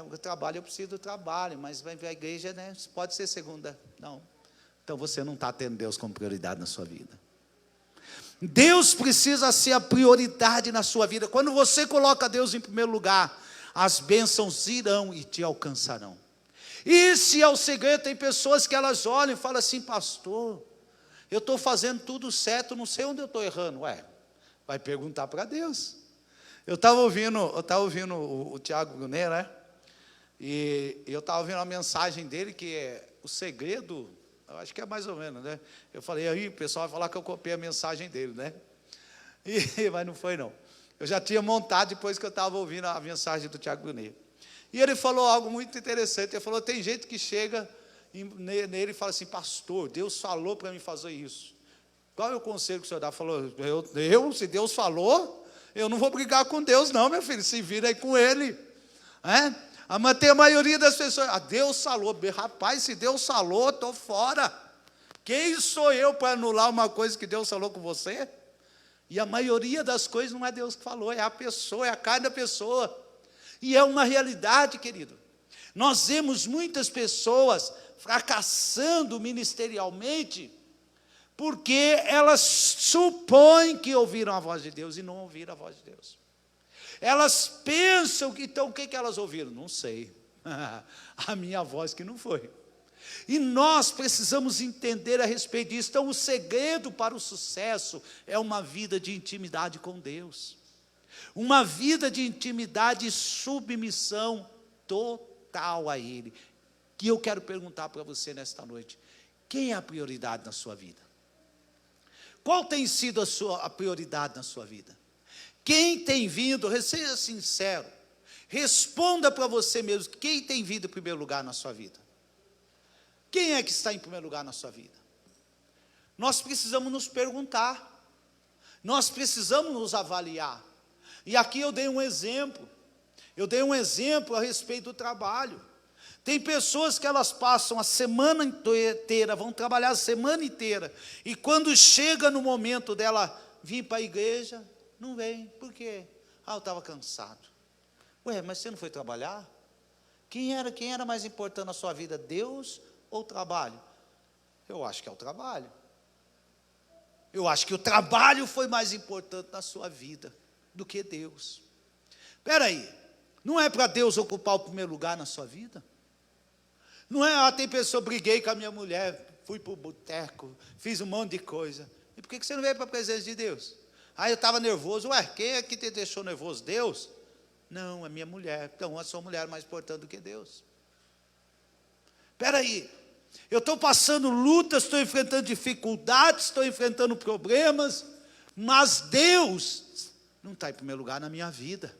O trabalho, eu preciso do trabalho, mas a igreja, pode ser segunda. Não. Então você não está tendo Deus como prioridade na sua vida. Deus precisa ser a prioridade na sua vida. Quando você coloca Deus em primeiro lugar, as bênçãos irão e te alcançarão. Esse é o segredo. Tem pessoas que elas olham e falam assim, pastor, eu estou fazendo tudo certo, não sei onde eu estou errando. Vai perguntar para Deus. Eu estava ouvindo o Tiago Brunet, e eu estava ouvindo a mensagem dele, que é o segredo. Eu acho que é mais ou menos, Eu falei, aí o pessoal vai falar que eu copiei a mensagem dele, mas não foi, não. Eu já tinha montado depois que eu estava ouvindo a mensagem do Tiago Brunet. E ele falou algo muito interessante. Ele falou, tem gente que chega nele e fala assim, pastor, Deus falou para mim fazer isso. Qual é o conselho que o senhor dá? Falou, se Deus falou, eu não vou brigar com Deus não, meu filho, se vira aí com ele. Mas tem a maioria das pessoas, Deus falou, rapaz, se Deus falou, estou fora. Quem sou eu para anular uma coisa que Deus falou com você? E a maioria das coisas não é Deus que falou, é a pessoa, é a carne da pessoa. E é uma realidade, querido. Nós vemos muitas pessoas fracassando ministerialmente, porque elas supõem que ouviram a voz de Deus e não ouviram a voz de Deus. Elas pensam que, então, o que elas ouviram? Não sei. A minha voz que não foi. E nós precisamos entender a respeito disso. Então, o segredo para o sucesso é uma vida de intimidade com Deus. Uma vida de intimidade e submissão total a Ele. Que eu quero perguntar para você nesta noite. Quem é a prioridade na sua vida? Qual tem sido a prioridade na sua vida? Quem tem vindo, seja sincero, responda para você mesmo, quem tem vindo em primeiro lugar na sua vida? Quem é que está em primeiro lugar na sua vida? Nós precisamos nos perguntar, nós precisamos nos avaliar. E aqui eu dei um exemplo a respeito do trabalho. Tem pessoas que elas passam a semana inteira, vão trabalhar a semana inteira, e quando chega no momento dela vir para a igreja, não vem. Por quê? Ah, eu estava cansado. Ué, mas você não foi trabalhar? Quem era mais importante na sua vida, Deus ou o trabalho? Eu acho que é o trabalho. Eu acho que o trabalho foi mais importante na sua vida do que Deus. Espera aí, não é para Deus ocupar o primeiro lugar na sua vida? Não é, tem pessoa, briguei com a minha mulher, fui para o boteco, fiz um monte de coisa. E por que você não veio para a presença de Deus? Ah, eu estava nervoso. Ué, quem é que te deixou nervoso? Deus? Não, é minha mulher. Então, a sua mulher é mais importante do que Deus. Espera aí, eu estou passando lutas, estou enfrentando dificuldades, estou enfrentando problemas, mas Deus não está em primeiro lugar na minha vida.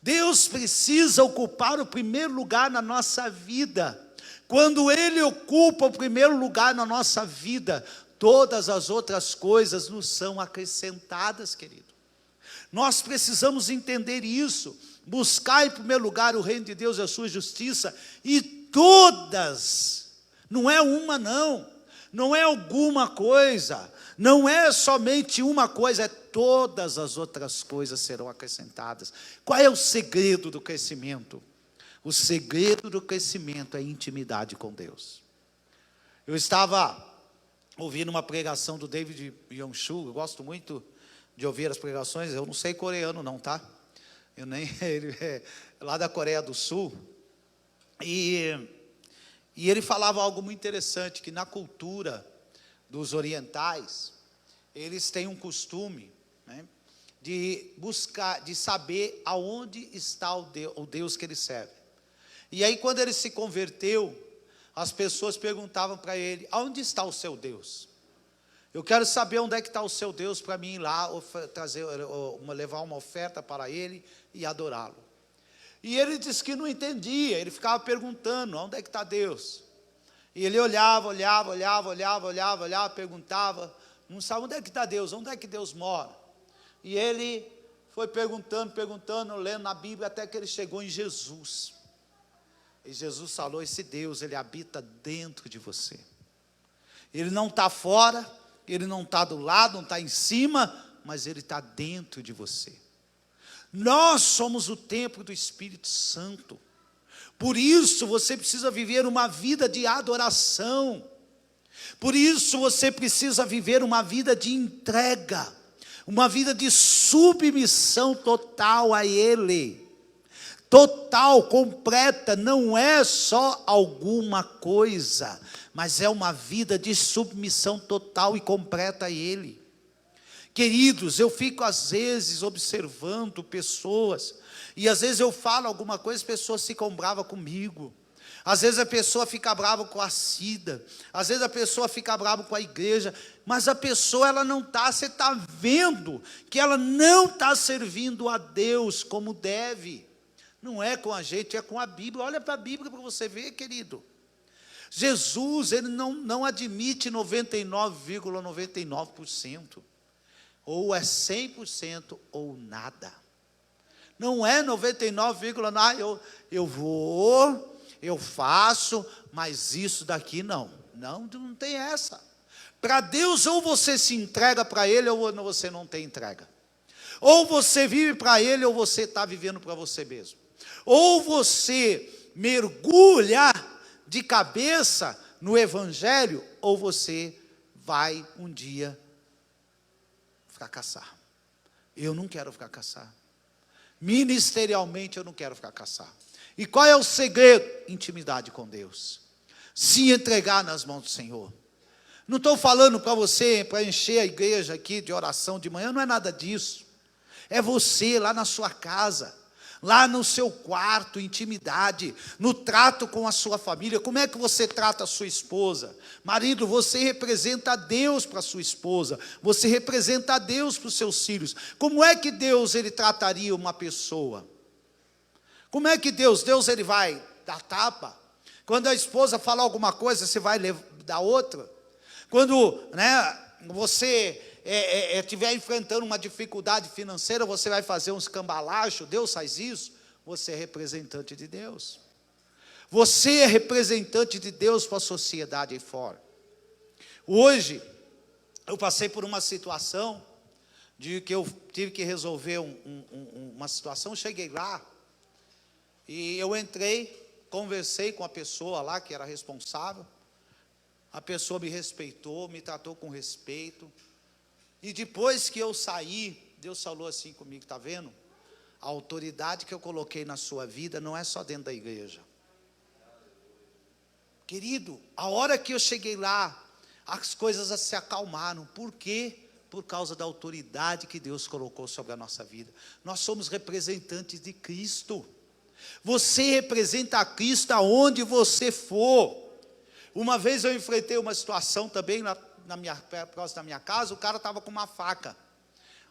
Deus precisa ocupar o primeiro lugar na nossa vida. Quando Ele ocupa o primeiro lugar na nossa vida, todas as outras coisas nos são acrescentadas, querido. Nós precisamos entender isso. Buscar em primeiro lugar o reino de Deus e a sua justiça, e todas, não é uma não é alguma coisa, não é somente uma coisa, é todas as outras coisas serão acrescentadas. Qual é o segredo do crescimento? O segredo do crescimento é intimidade com Deus. Eu estava ouvindo uma pregação do David Yong-Shu, eu gosto muito de ouvir as pregações, eu não sei coreano não, tá? Ele é lá da Coreia do Sul, e ele falava algo muito interessante, que na cultura dos orientais, eles têm um costume, né, de buscar, de saber aonde está o Deus que ele serve. E aí quando ele se converteu, as pessoas perguntavam para ele, aonde está o seu Deus? Eu quero saber onde é que está o seu Deus para mim ir lá, levar uma oferta para ele e adorá-lo. E ele disse que não entendia, ele ficava perguntando, onde é que está Deus? E ele olhava, perguntava, não sabe onde é que está Deus, onde é que Deus mora? E ele foi perguntando, lendo na Bíblia, até que ele chegou em Jesus. E Jesus falou, esse Deus, ele habita dentro de você. Ele não está fora, ele não está do lado, não está em cima, mas ele está dentro de você. Nós somos o templo do Espírito Santo. Por isso você precisa viver uma vida de adoração. Por isso você precisa viver uma vida de entrega, uma vida de submissão total a Ele. Total, completa, não é só alguma coisa, mas é uma vida de submissão total e completa a Ele. Queridos, eu fico às vezes observando pessoas, e às vezes eu falo alguma coisa, as pessoas ficam bravas comigo. Às vezes a pessoa fica brava com a Cida, às vezes a pessoa fica brava com a igreja, mas a pessoa ela não está, você está vendo que ela não está servindo a Deus como deve. Não é com a gente, é com a Bíblia. Olha para a Bíblia para você ver, querido. Jesus, ele não admite 99,99%. Ou é 100% ou nada. Não é 99,9%, eu faço, mas isso daqui não. Não tem essa. Para Deus, ou você se entrega para Ele, ou você não tem entrega. Ou você vive para Ele, ou você está vivendo para você mesmo. Ou você mergulha de cabeça no Evangelho, ou você vai um dia fracassar. Eu não quero fracassar. Ministerialmente eu não quero fracassar. E qual é o segredo? Intimidade com Deus. Se entregar nas mãos do Senhor. Não estou falando para você, para encher a igreja aqui de oração de manhã, não é nada disso. É você lá na sua casa, lá no seu quarto, intimidade, no trato com a sua família. Como é que você trata a sua esposa? Marido, você representa a Deus para a sua esposa, você representa a Deus para os seus filhos. Como é que Deus ele trataria uma pessoa? Como é que Deus ele vai dar tapa? Quando a esposa falar alguma coisa, você vai dar outra? Quando você estiver enfrentando uma dificuldade financeira, você vai fazer uns cambalacho, Deus faz isso? Você é representante de Deus. Você é representante de Deus para a sociedade aí fora. Hoje, eu passei por uma situação, de que eu tive que resolver uma situação. Cheguei lá e eu entrei, conversei com a pessoa lá que era responsável. A pessoa me respeitou, me tratou com respeito. E depois que eu saí, Deus falou assim comigo: está vendo? A autoridade que eu coloquei na sua vida não é só dentro da igreja. Querido, a hora que eu cheguei lá, as coisas se acalmaram. Por quê? Por causa da autoridade que Deus colocou sobre a nossa vida. Nós somos representantes de Cristo. Você representa a Cristo aonde você for. Uma vez eu enfrentei uma situação também próximo da minha casa. O cara estava com uma faca,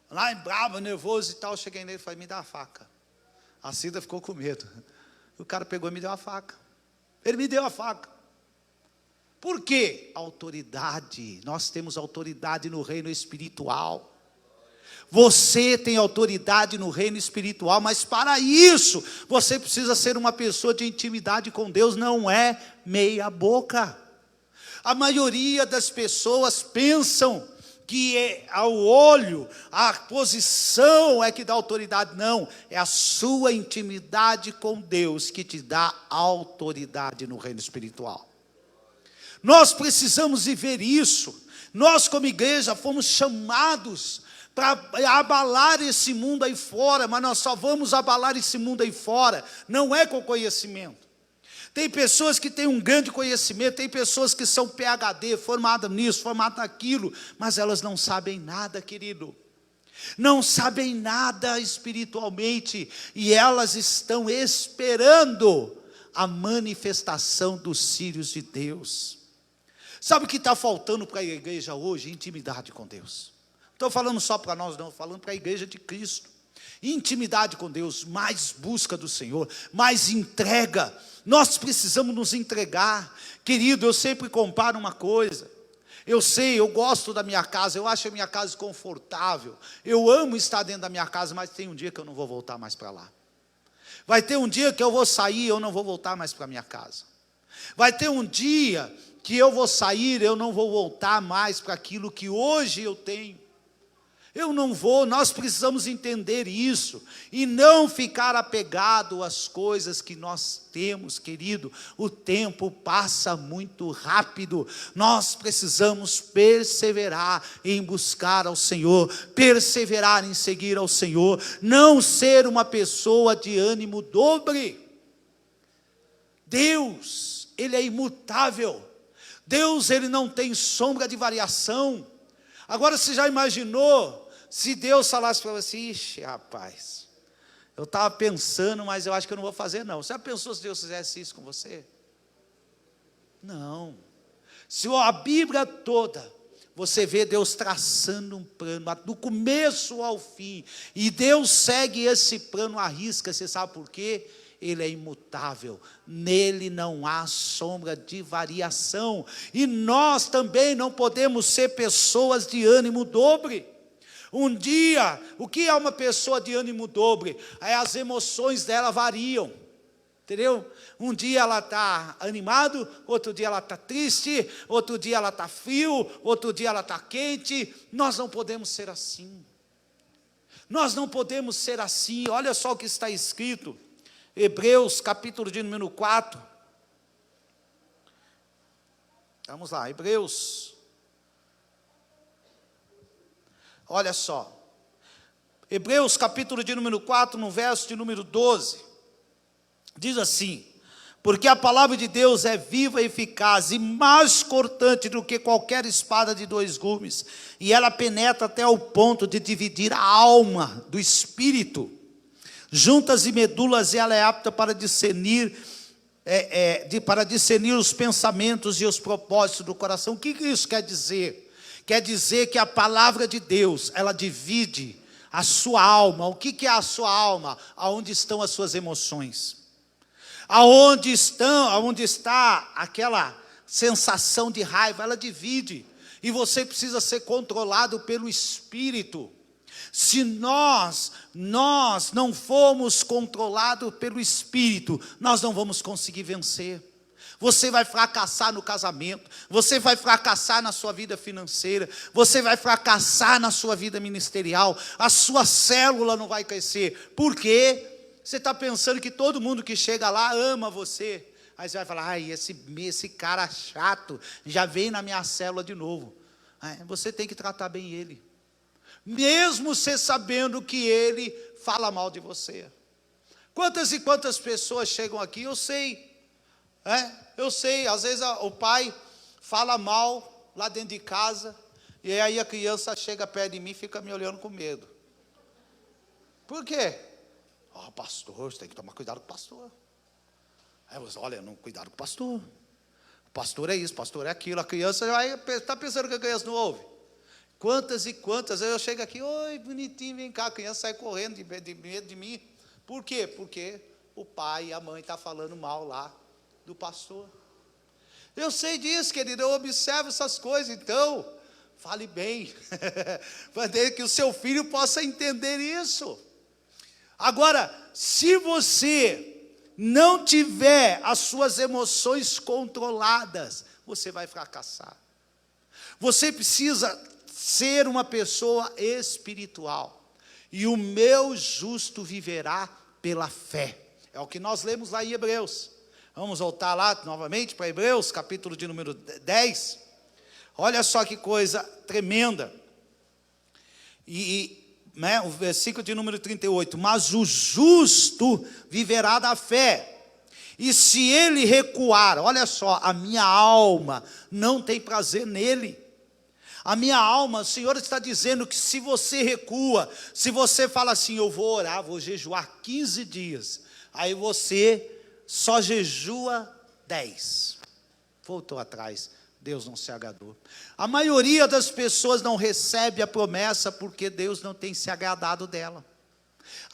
lá bravo, nervoso e tal. Eu cheguei nele e falei: me dá a faca. A Cida ficou com medo. O cara pegou e me deu a faca. Ele me deu a faca. Por quê? Autoridade. Nós temos autoridade no reino espiritual. Você tem autoridade no reino espiritual, mas para isso você precisa ser uma pessoa de intimidade com Deus, não é meia boca. A maioria das pessoas pensam que ao olho, a posição é que dá autoridade. Não, é a sua intimidade com Deus que te dá autoridade no reino espiritual. Nós precisamos viver isso. Nós como igreja fomos chamados para abalar esse mundo aí fora, mas nós só vamos abalar esse mundo aí fora, não é com conhecimento. Tem pessoas que têm um grande conhecimento, tem pessoas que são PhD, formadas nisso, formadas naquilo, mas elas não sabem nada, querido. Não sabem nada espiritualmente, e elas estão esperando a manifestação dos filhos de Deus. Sabe o que está faltando para a igreja hoje? Intimidade com Deus. Não estou falando só para nós, não, falando para a igreja de Cristo. Intimidade com Deus, mais busca do Senhor, mais entrega. Nós precisamos nos entregar. Querido, eu sempre comparo uma coisa. Eu sei, eu gosto da minha casa, eu acho a minha casa confortável. Eu amo estar dentro da minha casa, mas tem um dia que eu não vou voltar mais para lá. Vai ter um dia que eu vou sair e eu não vou voltar mais para a minha casa. Vai ter um dia que eu vou sair, eu não vou voltar mais para aquilo que hoje eu tenho. Eu não vou, nós precisamos entender isso, e não ficar apegado às coisas que nós temos, querido. O tempo passa muito rápido, nós precisamos perseverar em buscar ao Senhor, perseverar em seguir ao Senhor, não ser uma pessoa de ânimo dobre. Deus, Ele é imutável. Deus, Ele não tem sombra de variação. Agora, você já imaginou se Deus falasse para você: ixi, rapaz, eu estava pensando, mas eu acho que eu não vou fazer não. Você já pensou se Deus fizesse isso com você? Não. Se a Bíblia toda, você vê Deus traçando um plano, do começo ao fim, e Deus segue esse plano à risca. Você sabe por quê? Ele é imutável, nele não há sombra de variação, e nós também não podemos ser pessoas de ânimo dobre. Um dia, o que é uma pessoa de ânimo dobre? As emoções dela variam, entendeu? Um dia ela está animada, outro dia ela está triste, outro dia ela está frio, outro dia ela está quente. Nós não podemos ser assim, nós não podemos ser assim. Olha só o que está escrito, Hebreus, capítulo de número 4. Vamos lá, Hebreus. Olha só. Hebreus, capítulo de número 4, no verso de número 12. Diz assim: porque a palavra de Deus é viva e eficaz, e mais cortante do que qualquer espada de dois gumes, e ela penetra até o ponto de dividir a alma do espírito, juntas e medulas, e ela é apta para discernir, para discernir os pensamentos e os propósitos do coração. O que isso quer dizer? Quer dizer que a palavra de Deus, ela divide a sua alma. O que é a sua alma? Aonde estão as suas emoções? Aonde está aquela sensação de raiva? Ela divide. E você precisa ser controlado pelo Espírito. Se nós não formos controlados pelo Espírito, nós não vamos conseguir vencer. Você vai fracassar no casamento, você vai fracassar na sua vida financeira, você vai fracassar na sua vida ministerial, a sua célula não vai crescer. Por quê? Você está pensando que todo mundo que chega lá ama você. Aí você vai falar, ai, esse cara chato já veio na minha célula de novo. Você tem que tratar bem ele, mesmo você sabendo que ele fala mal de você. Quantas e quantas pessoas chegam aqui, eu sei, às vezes o pai fala mal lá dentro de casa, e aí a criança chega perto de mim e fica me olhando com medo. Por quê? Pastor, você tem que tomar cuidado com o pastor. Aí você, olha, não, cuidado com o pastor. O pastor é isso, o pastor é aquilo. A criança vai está pensando que a criança não ouve. Quantas e quantas, eu chego aqui, oi, bonitinho, vem cá, a criança sai correndo de medo de mim. Por quê? Porque o pai e a mãe estão falando mal lá do pastor. Eu sei disso, querido, eu observo essas coisas, então, fale bem, para que o seu filho possa entender isso. Agora, se você não tiver as suas emoções controladas, você vai fracassar. Você precisa ser uma pessoa espiritual. E o meu justo viverá pela fé. É o que nós lemos lá em Hebreus. Vamos voltar lá novamente para Hebreus, capítulo de número 10. Olha só que coisa tremenda. O versículo de número 38. Mas o justo viverá da fé. E se ele recuar, olha só, a minha alma não tem prazer nele. A minha alma, o Senhor está dizendo que se você recua, se você fala assim, eu vou orar, vou jejuar 15 dias, aí você só jejua 10. Voltou atrás, Deus não se agradou. A maioria das pessoas não recebe a promessa porque Deus não tem se agradado dela.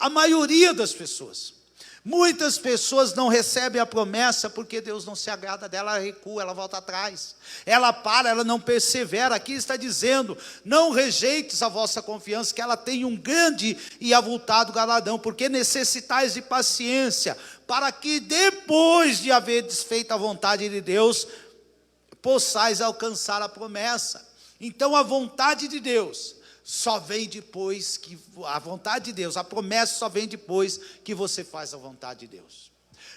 A maioria das pessoas. Muitas pessoas não recebem a promessa porque Deus não se agrada dela, ela recua, ela volta atrás. Ela para, ela não persevera. Aqui está dizendo, não rejeites a vossa confiança, que ela tem um grande e avultado galardão, porque necessitais de paciência, para que depois de haver desfeito a vontade de Deus, possais alcançar a promessa. Então a vontade de Deus só vem depois que, a vontade de Deus, a promessa só vem depois que você faz a vontade de Deus.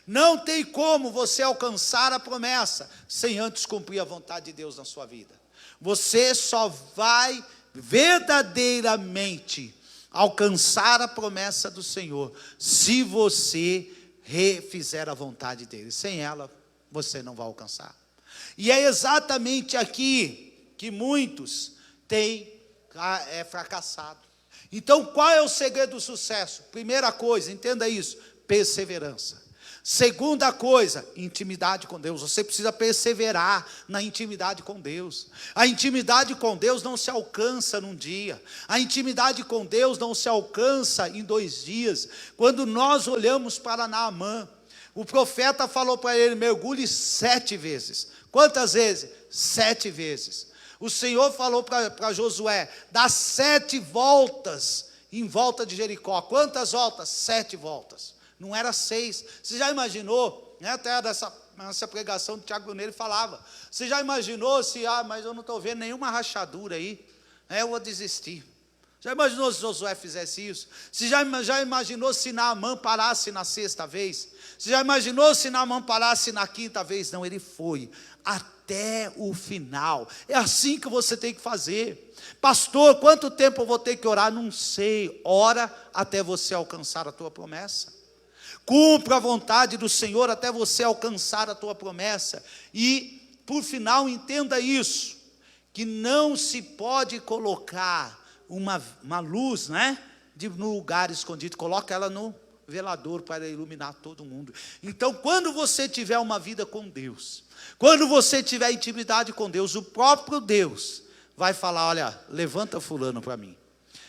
Não tem como você alcançar a promessa sem antes cumprir a vontade de Deus na sua vida. Você só vai verdadeiramente alcançar a promessa do Senhor se você refizer a vontade dele. Sem ela, você não vai alcançar. E é exatamente aqui que muitos têm fracassado. Então, qual é o segredo do sucesso? Primeira coisa, entenda isso, perseverança. Segunda coisa, intimidade com Deus. Você precisa perseverar na intimidade com Deus. A intimidade com Deus não se alcança num dia. A intimidade com Deus não se alcança em 2 dias. Quando nós olhamos para Naamã, o profeta falou para ele, mergulhe 7 vezes. Quantas vezes? 7 vezes. O Senhor falou para Josué, dá 7 voltas em volta de Jericó. Quantas voltas? 7 voltas. Não era 6. Você já imaginou, até nessa pregação do Tiago Brunet ele falava, você já imaginou se, mas eu não estou vendo nenhuma rachadura aí, eu vou desistir. Já imaginou se Josué fizesse isso? Você já imaginou se Naamã parasse na 6ª vez? Você já imaginou se Naamã parasse na 5ª vez? Não, ele foi até o final. É assim que você tem que fazer. Pastor, quanto tempo eu vou ter que orar? Não sei. Ora até você alcançar a tua promessa. Cumpra a vontade do Senhor até você alcançar a tua promessa. E, por final, entenda isso, que não se pode colocar uma luz, no lugar escondido. Coloca ela no velador para iluminar todo mundo. Então, quando você tiver uma vida com Deus, quando você tiver intimidade com Deus, o próprio Deus vai falar, olha, levanta fulano para mim.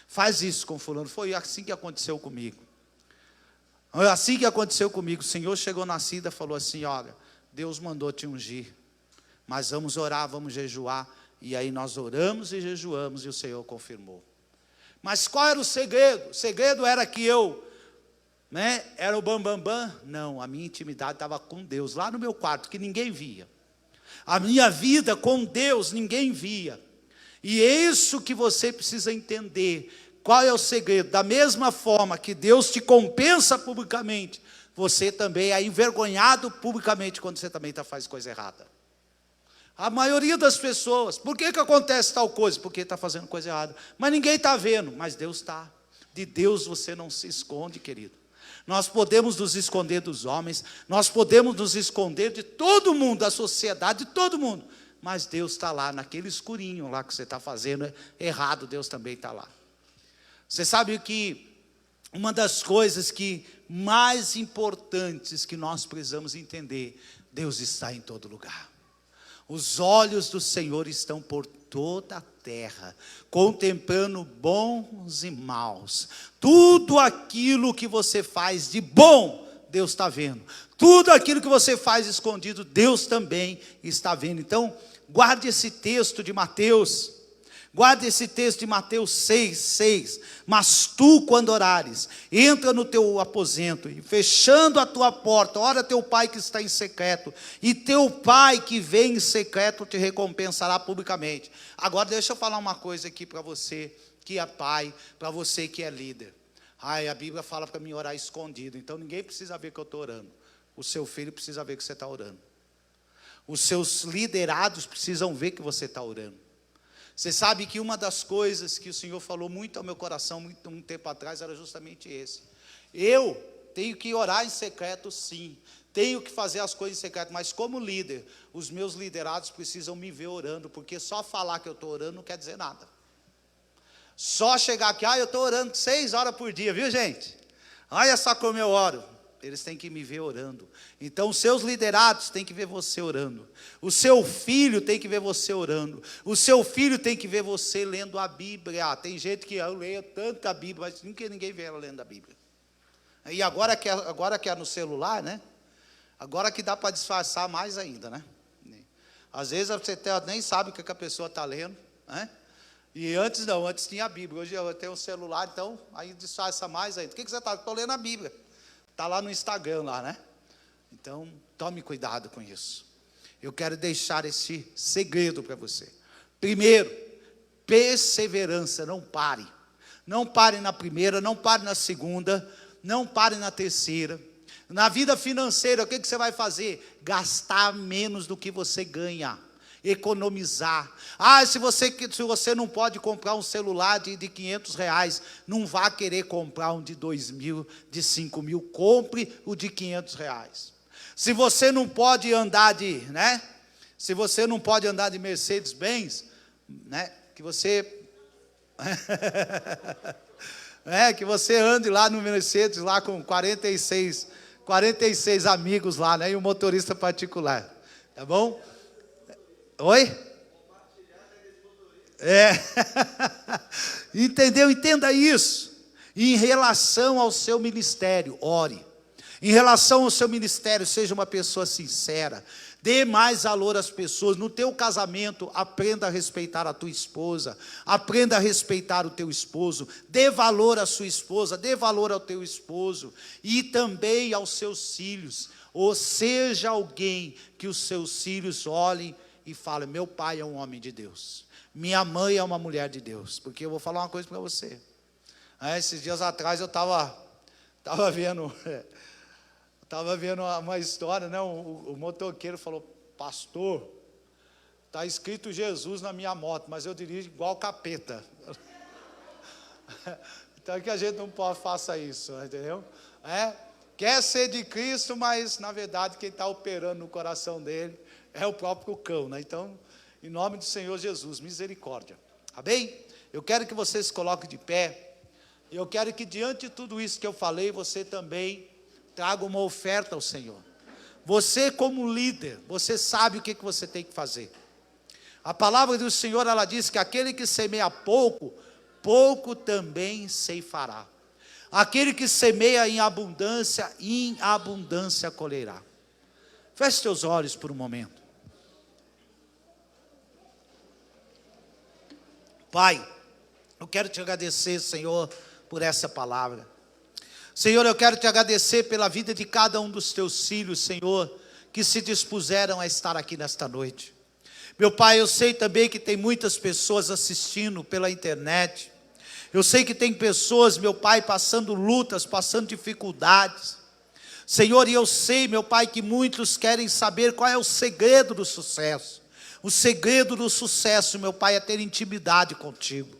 Faz isso com fulano. Foi assim que aconteceu comigo. Assim que aconteceu comigo, o Senhor chegou na Cida e falou assim, olha, Deus mandou te ungir, mas vamos orar, vamos jejuar. E aí nós oramos e jejuamos e o Senhor confirmou. Mas qual era o segredo? O segredo era que eu né? Era o bambambam? Bam, bam. Não, a minha intimidade estava com Deus, lá no meu quarto, que ninguém via. A minha vida com Deus, ninguém via. E é isso que você precisa entender. Qual é o segredo? Da mesma forma que Deus te compensa publicamente, você também é envergonhado publicamente quando você também faz coisa errada. A maioria das pessoas, por que acontece tal coisa? Porque está fazendo coisa errada. Mas ninguém está vendo, mas Deus está. De Deus você não se esconde, querido. Nós podemos nos esconder dos homens, nós podemos nos esconder de todo mundo, da sociedade, de todo mundo. Mas Deus está lá, naquele escurinho lá que você está fazendo errado, Deus também está lá. Você sabe que uma das coisas que mais importantes que nós precisamos entender, Deus está em todo lugar. Os olhos do Senhor estão por toda a terra, contemplando bons e maus. Tudo aquilo que você faz de bom, Deus está vendo. Tudo aquilo que você faz escondido, Deus também está vendo. Então, guarde esse texto de Mateus. Guarde esse texto de Mateus 6:6. Mas tu, quando orares, entra no teu aposento, e fechando a tua porta, ora teu pai que está em secreto, e teu pai que vem em secreto te recompensará publicamente. Agora deixa eu falar uma coisa aqui para você que é pai, para você que é líder. A Bíblia fala para mim orar escondido, então ninguém precisa ver que eu estou orando. O seu filho precisa ver que você está orando. Os seus liderados precisam ver que você está orando. Você sabe que uma das coisas que o Senhor falou muito ao meu coração, um tempo atrás, era justamente esse. Eu tenho que orar em secreto, sim. Tenho que fazer as coisas em secreto, mas como líder, os meus liderados precisam me ver orando, porque só falar que eu estou orando não quer dizer nada. Só chegar aqui, eu estou orando 6 horas por dia, viu gente? Olha só como eu oro. Eles têm que me ver orando. Então os seus liderados têm que ver você orando. O seu filho tem que ver você orando. O seu filho tem que ver você lendo a Bíblia. Tem gente que eu leio tanto a Bíblia, mas nunca ninguém vê ela lendo a Bíblia. E agora que é no celular, né? Agora que dá para disfarçar mais ainda, né? Às vezes você nem sabe o que a pessoa está lendo, né? E antes não, antes tinha a Bíblia. Hoje eu tenho um celular, então aí disfarça mais ainda. O que você está? Estou lendo a Bíblia. Está lá no Instagram, lá, né? Então, tome cuidado com isso. Eu quero deixar esse segredo para você. Primeiro, perseverança, não pare. Não pare na primeira, não pare na segunda, não pare na terceira. Na vida financeira, o que você vai fazer? Gastar menos do que você ganha. Economizar. Se você não pode comprar um celular de R$500, não vá querer comprar um de 2.000, de 5.000, compre o de R$500. Se você não pode andar se você não pode andar de Mercedes-Benz, né, que você que você ande lá no Mercedes lá com 46 amigos lá, né, e um motorista particular, tá bom? Oi? Entendeu? Entenda isso. Em relação ao seu ministério, ore. Em relação ao seu ministério, seja uma pessoa sincera. Dê mais valor às pessoas. No teu casamento, aprenda a respeitar a tua esposa. Aprenda a respeitar o teu esposo. Dê valor à sua esposa. Dê valor ao teu esposo. E também aos seus filhos. Ou seja alguém que os seus filhos olhem e fala, meu pai é um homem de Deus, minha mãe é uma mulher de Deus. Porque eu vou falar uma coisa para você. Esses dias atrás eu estava vendo uma história, né? O motoqueiro falou, pastor, está escrito Jesus na minha moto, mas eu dirijo igual capeta. Então é que a gente não faça isso, entendeu? Quer ser de Cristo, mas na verdade quem está operando no coração dele é o próprio cão, né? Então, em nome do Senhor Jesus, misericórdia. Amém? Eu quero que você se coloque de pé. E eu quero que diante de tudo isso que eu falei, você também traga uma oferta ao Senhor. Você como líder, você sabe o que você tem que fazer. A palavra do Senhor, ela diz que aquele que semeia pouco, pouco também ceifará. Aquele que semeia em abundância colherá. Feche teus olhos por um momento. Pai, eu quero te agradecer, Senhor, por essa palavra. Senhor, eu quero te agradecer pela vida de cada um dos teus filhos, Senhor, que se dispuseram a estar aqui nesta noite. Meu Pai, eu sei também que tem muitas pessoas assistindo pela internet. Eu sei que tem pessoas, meu Pai, passando lutas, passando dificuldades. Senhor, e eu sei, meu Pai, que muitos querem saber qual é o segredo do sucesso. O segredo do sucesso, meu Pai, é ter intimidade contigo.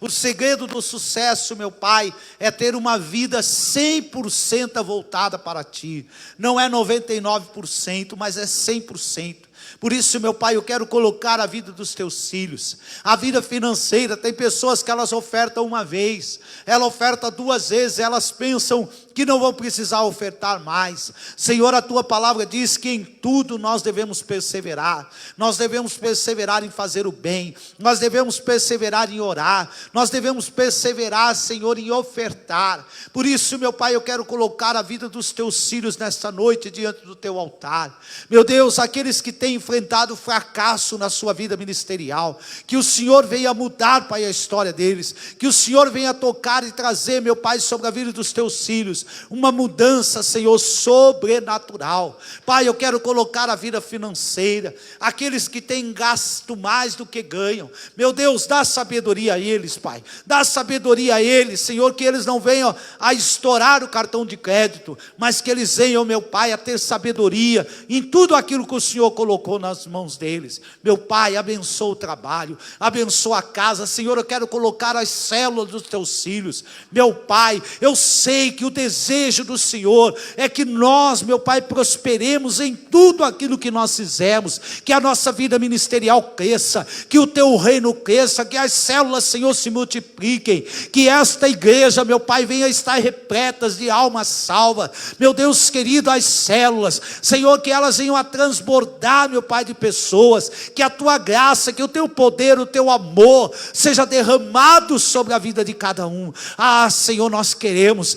O segredo do sucesso, meu Pai, é ter uma vida 100% voltada para Ti. Não é 99%, mas é 100%. Por isso, meu Pai, eu quero colocar a vida dos teus filhos, a vida financeira. Tem pessoas que elas ofertam uma vez, ela oferta 2 vezes, elas pensam que não vão precisar ofertar mais. Senhor, a tua palavra diz que em tudo nós devemos perseverar. Nós devemos perseverar em fazer o bem, nós devemos perseverar em orar, nós devemos perseverar, Senhor, em ofertar. Por isso, meu Pai, eu quero colocar a vida dos teus filhos nesta noite diante do teu altar. Meu Deus, aqueles que têm enfrentado fracasso na sua vida ministerial, que o Senhor venha mudar, Pai, a história deles, que o Senhor venha tocar e trazer, meu Pai, sobre a vida dos teus filhos, uma mudança, Senhor, sobrenatural. Pai, eu quero colocar a vida financeira, aqueles que têm gasto mais do que ganham. Meu Deus, dá sabedoria a eles, Pai, dá sabedoria a eles, Senhor, que eles não venham a estourar o cartão de crédito, mas que eles venham, meu Pai, a ter sabedoria em tudo aquilo que o Senhor colocou nas mãos deles. Meu Pai, abençoa o trabalho, abençoa a casa. Senhor, eu quero colocar as células dos teus filhos. Meu Pai, eu sei que o desejo do Senhor é que nós, meu Pai, prosperemos em tudo aquilo que nós fizermos, que a nossa vida ministerial cresça, que o teu reino cresça, que as células, Senhor, se multipliquem, que esta igreja, meu Pai, venha estar repletas de almas salvas. Meu Deus querido, as células, Senhor, que elas venham a transbordar, meu Pai, de pessoas, que a tua graça, que o teu poder, o teu amor seja derramado sobre a vida de cada um. Ah, Senhor, nós queremos,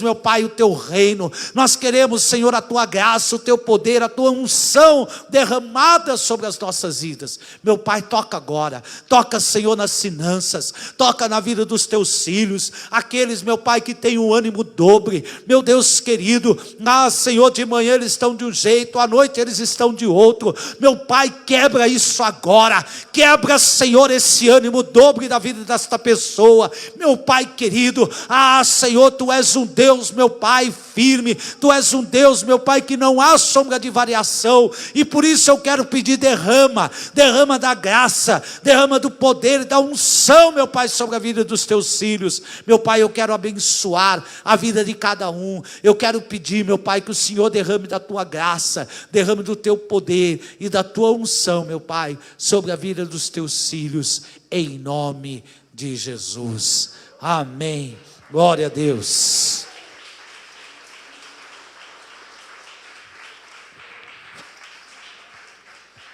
meu Pai, o teu reino, nós queremos, Senhor, a tua graça, o teu poder, a tua unção derramada sobre as nossas vidas. Meu Pai, toca agora, toca, Senhor, nas finanças, toca na vida dos teus filhos, aqueles, meu Pai, que têm um ânimo dobre. Meu Deus querido, Senhor, de manhã eles estão de um jeito, à noite eles estão de outro. Meu Pai, quebra isso agora, quebra, Senhor, esse ânimo dobre da vida desta pessoa. Meu Pai querido, Senhor, tu és um Deus, meu Pai, firme, tu és um Deus, meu Pai, que não há sombra de variação, e por isso eu quero pedir, derrama da graça, derrama do poder e da unção, meu Pai, sobre a vida dos teus filhos. Meu Pai, eu quero abençoar a vida de cada um. Eu quero pedir, meu Pai, que o Senhor derrame da tua graça, derrame do teu poder e da tua unção, meu Pai, sobre a vida dos teus filhos, em nome de Jesus. Amém. Glória a Deus.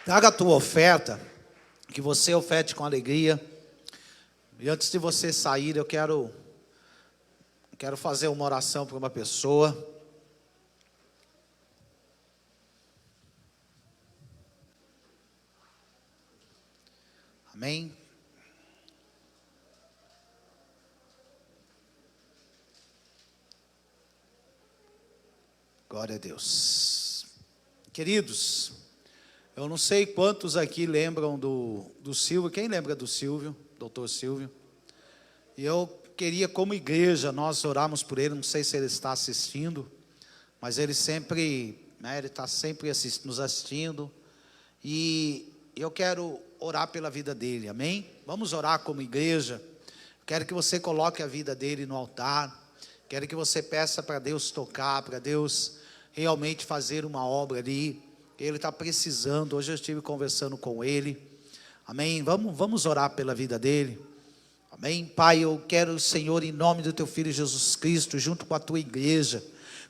Traga a tua oferta, que você oferte com alegria. E antes de você sair, eu quero fazer uma oração para uma pessoa. Amém? Glória a Deus. Queridos, eu não sei quantos aqui lembram do Silvio. Quem lembra do Silvio? Doutor Silvio. E eu queria, como igreja, nós orarmos por ele. Não sei se ele está assistindo, mas ele sempre, ele está sempre nos assistindo. E eu quero orar pela vida dele, amém? Vamos orar como igreja. Quero que você coloque a vida dele no altar. Quero que você peça para Deus tocar, para Deus realmente fazer uma obra ali. Ele está precisando. Hoje eu estive conversando com ele, amém? Vamos orar pela vida dele, amém? Pai, eu quero, Senhor, em nome do teu Filho Jesus Cristo, junto com a tua igreja,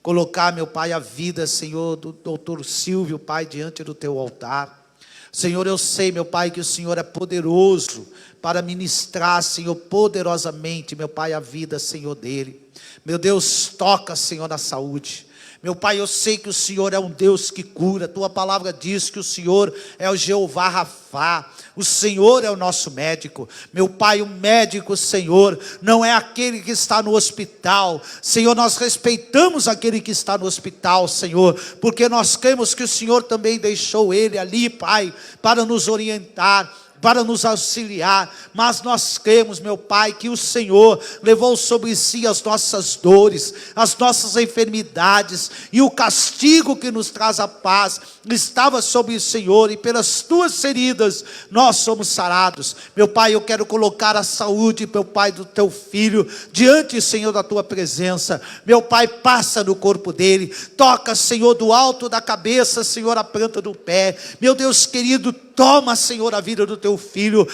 colocar, meu Pai, a vida, Senhor, do doutor Silvio, Pai, diante do teu altar. Senhor, eu sei, meu Pai, que o Senhor é poderoso para ministrar, Senhor, poderosamente, meu Pai, a vida, Senhor, dele. Meu Deus, toca, Senhor, na saúde. Meu Pai, eu sei que o Senhor é um Deus que cura. Tua palavra diz que o Senhor é o Jeová Rafá. O Senhor é o nosso médico. Meu Pai, o médico, Senhor, não é aquele que está no hospital. Senhor, nós respeitamos aquele que está no hospital, Senhor, porque nós cremos que o Senhor também deixou ele ali, Pai, para nos orientar, para nos auxiliar, mas nós cremos, meu Pai, que o Senhor levou sobre si as nossas dores, as nossas enfermidades, e o castigo que nos traz a paz estava sobre o Senhor, e pelas tuas feridas nós somos sarados. Meu Pai, eu quero colocar a saúde, meu Pai, do teu filho diante, Senhor, da tua presença. Meu Pai, passa no corpo dele, toca, Senhor, do alto da cabeça, Senhor, a planta do pé. Meu Deus querido, toma, Senhor, a vida do teu filho.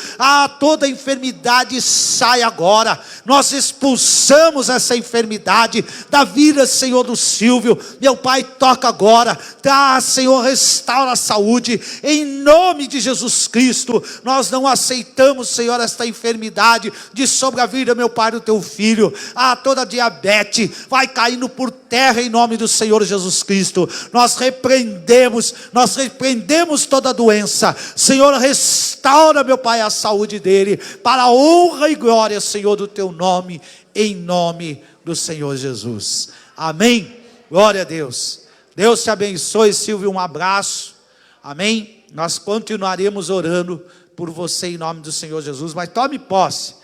Toda enfermidade sai agora. Nós expulsamos essa enfermidade da vida, Senhor, do Silvio. Meu Pai, toca agora. Senhor, restaura a saúde. Em nome de Jesus Cristo, nós não aceitamos, Senhor, esta enfermidade de sobre a vida, meu Pai, do teu filho. Toda diabetes vai caindo por terra em nome do Senhor Jesus Cristo. Nós repreendemos toda doença. Senhor, restaura, meu Pai, a saúde dele, para a honra e glória, Senhor, do teu nome, em nome do Senhor Jesus. Amém. Glória a Deus. Deus te abençoe, Silvio, um abraço. Amém. Nós continuaremos orando por você em nome do Senhor Jesus, mas tome posse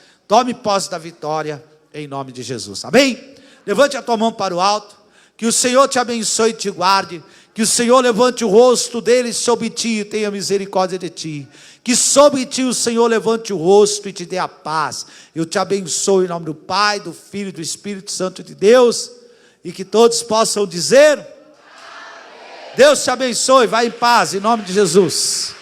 da vitória em nome de Jesus. Amém. Levante a tua mão para o alto. Que o Senhor te abençoe e te guarde. Que o Senhor levante o rosto dele sobre ti e tenha misericórdia de ti. Que sobre ti o Senhor levante o rosto e te dê a paz. Eu te abençoo em nome do Pai, do Filho e do Espírito Santo de Deus. E que todos possam dizer: Deus te abençoe, vai em paz, em nome de Jesus.